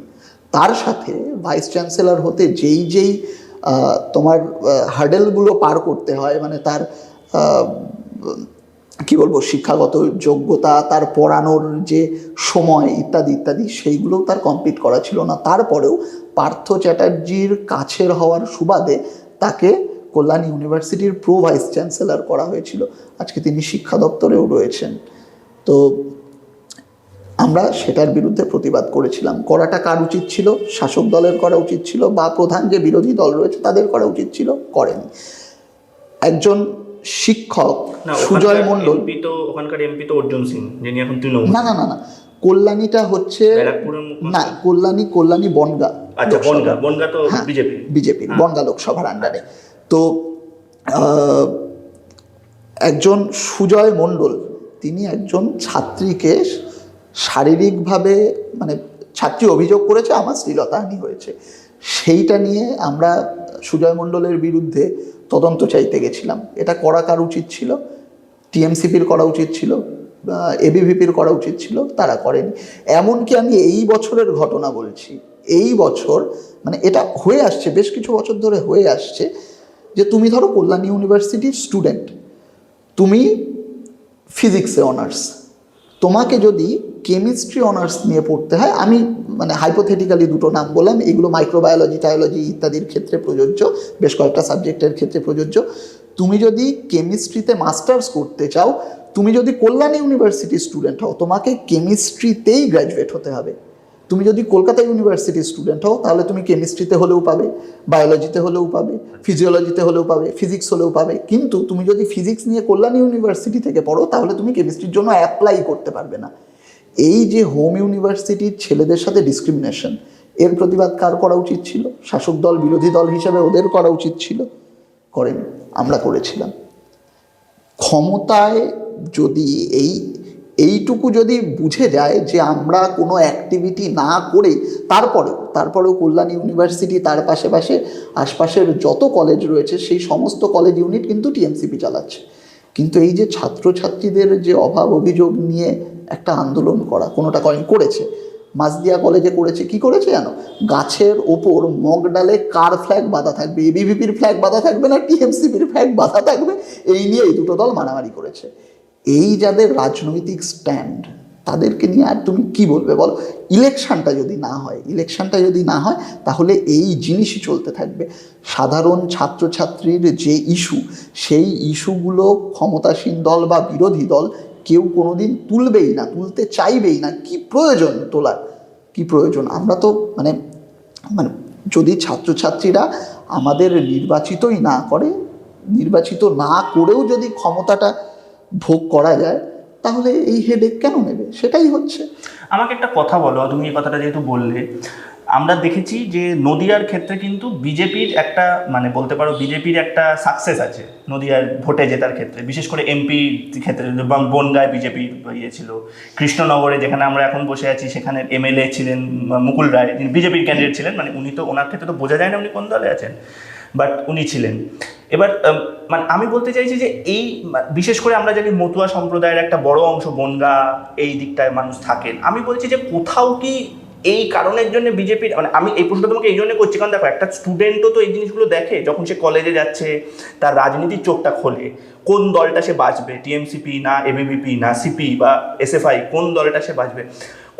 তার সাথে ভাইস চ্যান্সেলর হতে যেই তোমার হার্ডেলগুলো পার করতে হয়, মানে তার কি বলবো, শিক্ষাগত যোগ্যতা, তার পড়ানোর যে সময় ইত্যাদি সেইগুলোও তার কমপ্লিট করা ছিল না। তারপরেও পার্থ চ্যাটার্জির কাছের হওয়ার সুবাদে তাকে কল্যাণী ইউনিভার্সিটির ভাইস চ্যান্সেলর করা হয়েছিল। আজকে তিনি শিক্ষা দপ্তরেও রয়েছেন। তো আমরা সেটার বিরুদ্ধে প্রতিবাদ করেছিলাম। করাটা কার উচিত ছিল? শাসক দলের করা উচিত ছিল, বা প্রধান যে বিরোধী দল রয়েছে তাদের করা উচিত ছিল, করেনি। একজন শিক্ষক সুজয় মণ্ডল, ওখানকার এমপি তো অর্জুন সিং, যিনি এখন তৃণমূল। না, কল্যাণীটা হচ্ছে না, কল্যাণী বনগা। আচ্ছা, বনগা তো বিজেপি বনগা লোকসভার আন্ডারে। তো একজন সুজয় মণ্ডল, তিনি একজন ছাত্রীকে শারীরিকভাবে, মানে ছাত্রী অভিযোগ করেছে আমার শ্লীলতাহানি হয়েছে, সেইটা নিয়ে আমরা সুজয় মণ্ডলের বিরুদ্ধে তদন্ত চাইতে গেছিলাম। এটা করা কার উচিত ছিল? টিএমসিপির করা উচিত ছিল, এবিভিপির করা উচিত ছিল, তারা করেনি। এমনকি আমি এই বছরের ঘটনা বলছি, এই বছর মানে এটা হয়ে আসছে, বেশ কিছু বছর ধরে হয়ে আসছে, যে তুমি ধরো কল্যাণী ইউনিভার্সিটির স্টুডেন্ট, তুমি ফিজিক্সে অনার্স, তোমাকে যদি কেমিস্ট্রি অনার্স নিয়ে পড়তে হয়, আমি মানে হাইপোথেটিক্যালি দুটো নাম বললাম, এগুলো মাইক্রোবায়োলজি টায়োলজি ইত্যাদির ক্ষেত্রে প্রযোজ্য, বেশ কয়েকটা সাবজেক্টের ক্ষেত্রে প্রযোজ্য। তুমি যদি কেমিস্ট্রিতে মাস্টার্স করতে চাও, তুমি যদি কল্যাণ ইউনিভার্সিটির স্টুডেন্ট হও, তোমাকে কেমিস্ট্রিতেই গ্র্যাজুয়েট হতে হবে। তুমি যদি কলকাতা ইউনিভার্সিটির স্টুডেন্ট হও, তাহলে তুমি কেমিস্ট্রিতে হলেও পাবে, বায়োলজিতে হলেও পাবে, ফিজিওলজিতে হলেও পাবে, ফিজিক্স হলেও পাবে। কিন্তু তুমি যদি ফিজিক্স নিয়ে কল্যাণ ইউনিভার্সিটি থেকে পড়ো, তাহলে তুমি কেমিস্ট্রির জন্য অ্যাপ্লাই করতে পারবে না। এই যে হোম ইউনিভার্সিটির ছেলেদের সাথে ডিসক্রিমিনেশন, এর প্রতিবাদ কার করা উচিত ছিল? শাসক দল, বিরোধী দল হিসেবে ওদের করা উচিত ছিল, করেনি, আমরা করেছিলাম। ক্ষমতায় যদি এইটুকু যদি বুঝে যায় যে আমরা কোনো অ্যাক্টিভিটি না করেই, তারপরেও কল্যাণ ইউনিভার্সিটি তার পাশে আশপাশের যত কলেজ রয়েছে সেই সমস্ত কলেজ ইউনিট কিন্তু টিএমসিপি চালাচ্ছে। কিন্তু এই যে ছাত্রছাত্রীদের যে অভাব অভিযোগ নিয়ে একটা আন্দোলন করা, কোনোটা করেছে মাসদিয়া কলেজে করেছে, কি করেছে জানো? গাছের ওপর মগ ডালে কার ফ্ল্যাগ বাঁধা থাকবে, এবিভিপির ফ্ল্যাগ বাঁধা থাকবে না টিএমসিপির ফ্ল্যাগ বাঁধা থাকবে, এই নিয়ে এই দুটো দল মারামারি করেছে। এই যাদের রাজনৈতিক স্ট্যান্ড, তাদেরকে নিয়ে আর তুমি কি বলবে বলো? ইলেকশনটা যদি না হয় তাহলে এই জিনিসই চলতে থাকবে। সাধারণ ছাত্রছাত্রীর যে ইস্যু, সেই ইস্যুগুলো ক্ষমতাসীন দল বা বিরোধী দল কেউ কোনোদিন তুলবেই না, তুলতে চাইবেই না। কি প্রয়োজন তোলার, কি প্রয়োজন? আমরা তো মানে যদি ছাত্রছাত্রীরা আমাদের নির্বাচিতই না করে, নির্বাচিত না করেও যদি ক্ষমতাটা ভোগ করা যায়, তাহলে এই হেডেক কেন নেবে? সেটাই হচ্ছে। আমাকে একটা কথা বলো, তুমি এই কথাটা যেহেতু বললে, আমরা দেখেছি যে নদিয়ার ক্ষেত্রে কিন্তু বিজেপির একটা মানে বলতে পারো বিজেপির একটা সাকসেস আছে নদিয়ার ভোটে জেতার ক্ষেত্রে, বিশেষ করে এমপি ক্ষেত্রে। বনগাঁয় বিজেপির ইয়ে ছিল, কৃষ্ণনগরে যেখানে আমরা এখন বসে আছি সেখানে এমএলএ ছিলেন মুকুল রায়, যিনি বিজেপির ক্যান্ডিডেট ছিলেন। মানে উনি তো, ওনার ক্ষেত্রে তো বোঝা যায় না উনি কোন দলে আছেন, বাট উনি ছিলেন। এবার মানে আমি বলতে চাইছি যে এই বিশেষ করে আমরা জানি মতুয়া সম্প্রদায়ের একটা বড় অংশ বনগাঁ এই দিকটায় মানুষ থাকেন। আমি বলছি যে কোথাও কি এই কারণের জন্য বিজেপির, মানে আমি এই প্রশ্নটা তোমাকে এই জন্য করছি কারণ দেখো, একটা স্টুডেন্টও তো এই জিনিসগুলো দেখে যখন সে কলেজে যাচ্ছে, তার রাজনীতির চোখটা খোলে, কোন দলটা সে বাঁচবে, টিএমসিপি না এবিভিপি না সিপি বা এসএফআই, কোন দলটা সে বাঁচবে।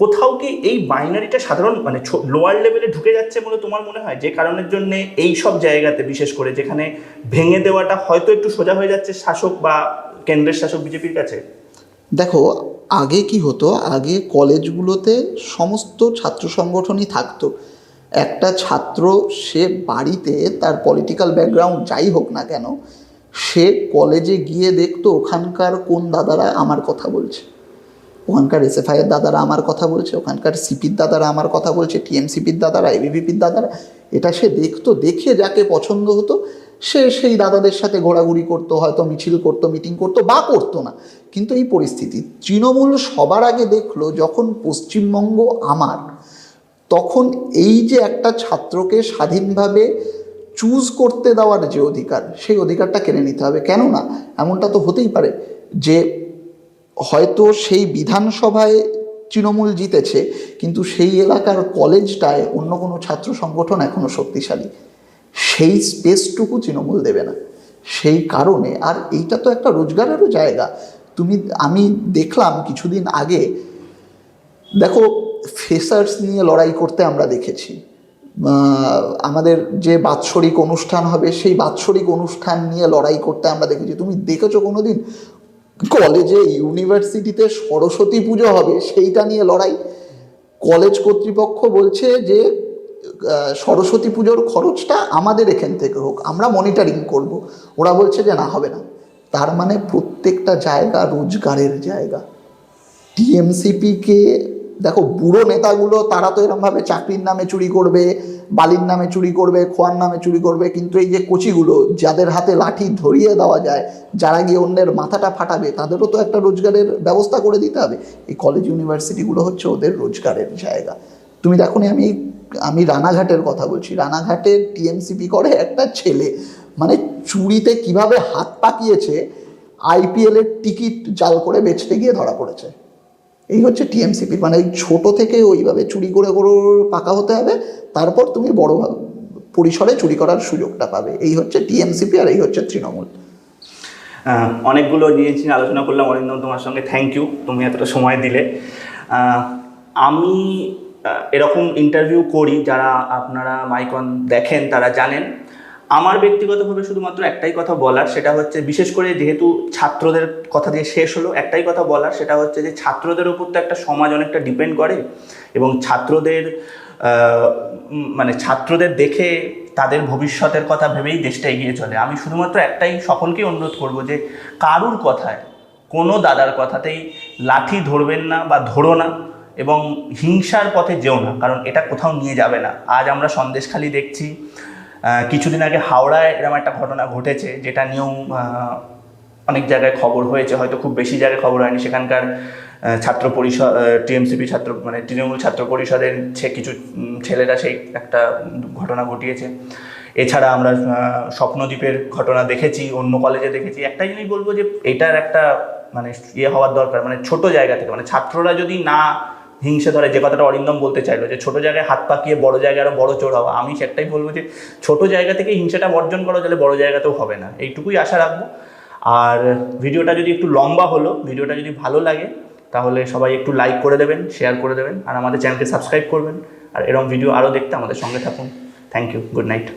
কোথাও কি এই বাইনারিটা সাধারণ মানে লোয়ার লেভেলে ঢুকে যাচ্ছে বলে তোমার মনে হয়, যে কারণের জন্য এই সব জায়গাতে বিশেষ করে যেখানে ভেঙে দেওয়াটা হয়তো একটু সোজা হয়ে যাচ্ছে শাসক বা কেন্দ্রের শাসক বিজেপির কাছে? দেখো, আগে কি হতো, আগে কলেজগুলোতে সমস্ত ছাত্র সংগঠনই থাকতো। একটা ছাত্র সে বাড়িতে তার পলিটিক্যাল ব্যাকগ্রাউন্ড যাই হোক না কেন, সে কলেজে গিয়ে দেখতো ওখানকার কোন দাদারা আমার কথা বলছে, ওখানকার এসএফআইয়ের দাদারা আমার কথা বলছে, ওখানকার সিপির দাদারা আমার কথা বলছে, টিএমসিপির দাদারা, এবিভিপির দাদারা। এটা সে দেখতো, দেখে যাকে পছন্দ হতো সে সেই দাদাদের সাথে ঘোরাঘুরি করতো, হয়তো মিছিল করতো, মিটিং করতো বা করতো না। কিন্তু এই পরিস্থিতি তৃণমূল সবার আগে দেখলো যখন পশ্চিমবঙ্গ আমার, তখন এই যে একটা ছাত্রকে স্বাধীনভাবে চুজ করতে দেওয়ার যে অধিকার, সেই অধিকারটা কেড়ে নিতে হবে। কেননা এমনটা তো হতেই পারে যে হয়তো সেই বিধানসভায় তৃণমূল জিতেছে, কিন্তু সেই এলাকার কলেজটায় অন্য কোনো ছাত্র সংগঠন এখনও শক্তিশালী, সেই স্পেসটুকু তৃণমূল দেবে না। সেই কারণে, আর এইটা তো একটা রোজগারেরও জায়গা। আমি দেখলাম কিছুদিন আগে, দেখো ফ্রেশার্স নিয়ে লড়াই করতে আমরা দেখেছি, আমাদের যে বাৎসরিক অনুষ্ঠান হবে সেই বাৎসরিক অনুষ্ঠান নিয়ে লড়াই করতে আমরা দেখেছি। তুমি দেখেছো কোনোদিন কলেজে ইউনিভার্সিটিতে সরস্বতী পুজো হবে সেইটা নিয়ে লড়াই? কলেজ কর্তৃপক্ষ বলছে যে সরস্বতী পুজোর খরচটা আমাদের এখান থেকে হোক, আমরা মনিটরিং করব। ওরা বলছে যে না, হবে না। তার মানে প্রত্যেকটা জায়গা রোজগারের জায়গা। টিএমসিপিকে দেখো, বুড়ো নেতাগুলো তারা তো এরমভাবে চাকরির নামে চুরি করবে, বালির নামে চুরি করবে, খোয়ার নামে চুরি করবে, কিন্তু এই যে কচিগুলো যাদের হাতে লাঠি ধরিয়ে দেওয়া যায়, যারা গিয়ে অন্যের মাথাটা ফাটাবে, তাদেরও তো একটা রোজগারের ব্যবস্থা করে দিতে হবে। এই কলেজ ইউনিভার্সিটিগুলো হচ্ছে ওদের রোজগারের জায়গা। তুমি দেখো, আমি রানাঘাটের কথা বলছি, রানাঘাটে টিএমসিপি করে একটা ছেলে, মানে চুরিতে কিভাবে হাত পাকিয়েছে, আইপিএলের টিকিট জাল করে বেচতে গিয়ে ধরা পড়েছে। এই হচ্ছে টিএমসিপি, মানে ছোট থেকে ওইভাবে চুরি করে পাকা হতে হবে, তারপর তুমি বড় পরিসরে চুরি করার সুযোগটা পাবে। এই হচ্ছে টিএমসিপি আর এই হচ্ছে তৃণমূল। অনেকগুলো নিয়েছি আলোচনা করলাম অরিন্দম, তোমার সঙ্গে থ্যাংক ইউ, তুমি এতটা সময় দিলে। আমি এরকম ইন্টারভিউ করি, যারা আপনারা মাইকন দেখেন তারা জানেন। আমার ব্যক্তিগতভাবে শুধুমাত্র একটাই কথা বলার, সেটা হচ্ছে বিশেষ করে যেহেতু ছাত্রদের কথা দিয়ে শেষ হলো, একটাই কথা বলার, সেটা হচ্ছে যে ছাত্রদের উপর তো একটা সমাজ অনেকটা ডিপেন্ড করে এবং ছাত্রদের মানে ছাত্রদের দেখে তাদের ভবিষ্যতের কথা ভেবেই দেশটা এগিয়ে চলে। আমি শুধুমাত্র একটাই সকলকেই অনুরোধ করব যে কারুর কথায়, কোনো দাদার কথাতেই লাঠি ধরবেন না বা ধরো না, এবং হিংসার পথে যেও না, কারণ এটা কোথাও নিয়ে যাবে না। আজ আমরা সন্দেশখালি দেখছি, কিছুদিন আগে হাওড়ায় এরকম একটা ঘটনা ঘটেছে, যেটা নিয়েও অনেক জায়গায় খবর হয়েছে, হয়তো খুব বেশি জায়গায় খবর হয়নি। সেখানকার ছাত্র পরিষদ, টিএমসিপি ছাত্র মানে তৃণমূল ছাত্র পরিষদের কিছু ছেলেরা সেই একটা ঘটনা ঘটিয়েছে। এছাড়া আমরা স্বপ্নদ্বীপের ঘটনা দেখেছি, অন্য কলেজে দেখেছি। একটা জিনিস বলবো যে এটার একটা মানে হওয়ার দরকার, মানে ছোট জায়গা থেকে, মানে ছাত্ররা যদি না হিংসে ধরে, যে কথাটা অরিন্দম বলতে চাইলো যে ছোট জায়গায় হাত পাকিয়ে বড় জায়গায় আরও বড় চোর হওয়া, আমি সেটাই বলবো যে ছোট জায়গা থেকে হিংসাটা বর্জন করো, তাহলে বড় জায়গাতেও হবে না। এইটুকুই আশা রাখবো। আর ভিডিওটা যদি একটু লম্বা হলো, ভিডিওটা যদি ভালো লাগে তাহলে সবাই একটু লাইক করে দেবেন, শেয়ার করে দেবেন, আর আমাদের চ্যানেলকে সাবস্ক্রাইব করবেন। আর এরকম ভিডিও আরও দেখতে আমাদের সঙ্গে থাকুন। Thank you, good night.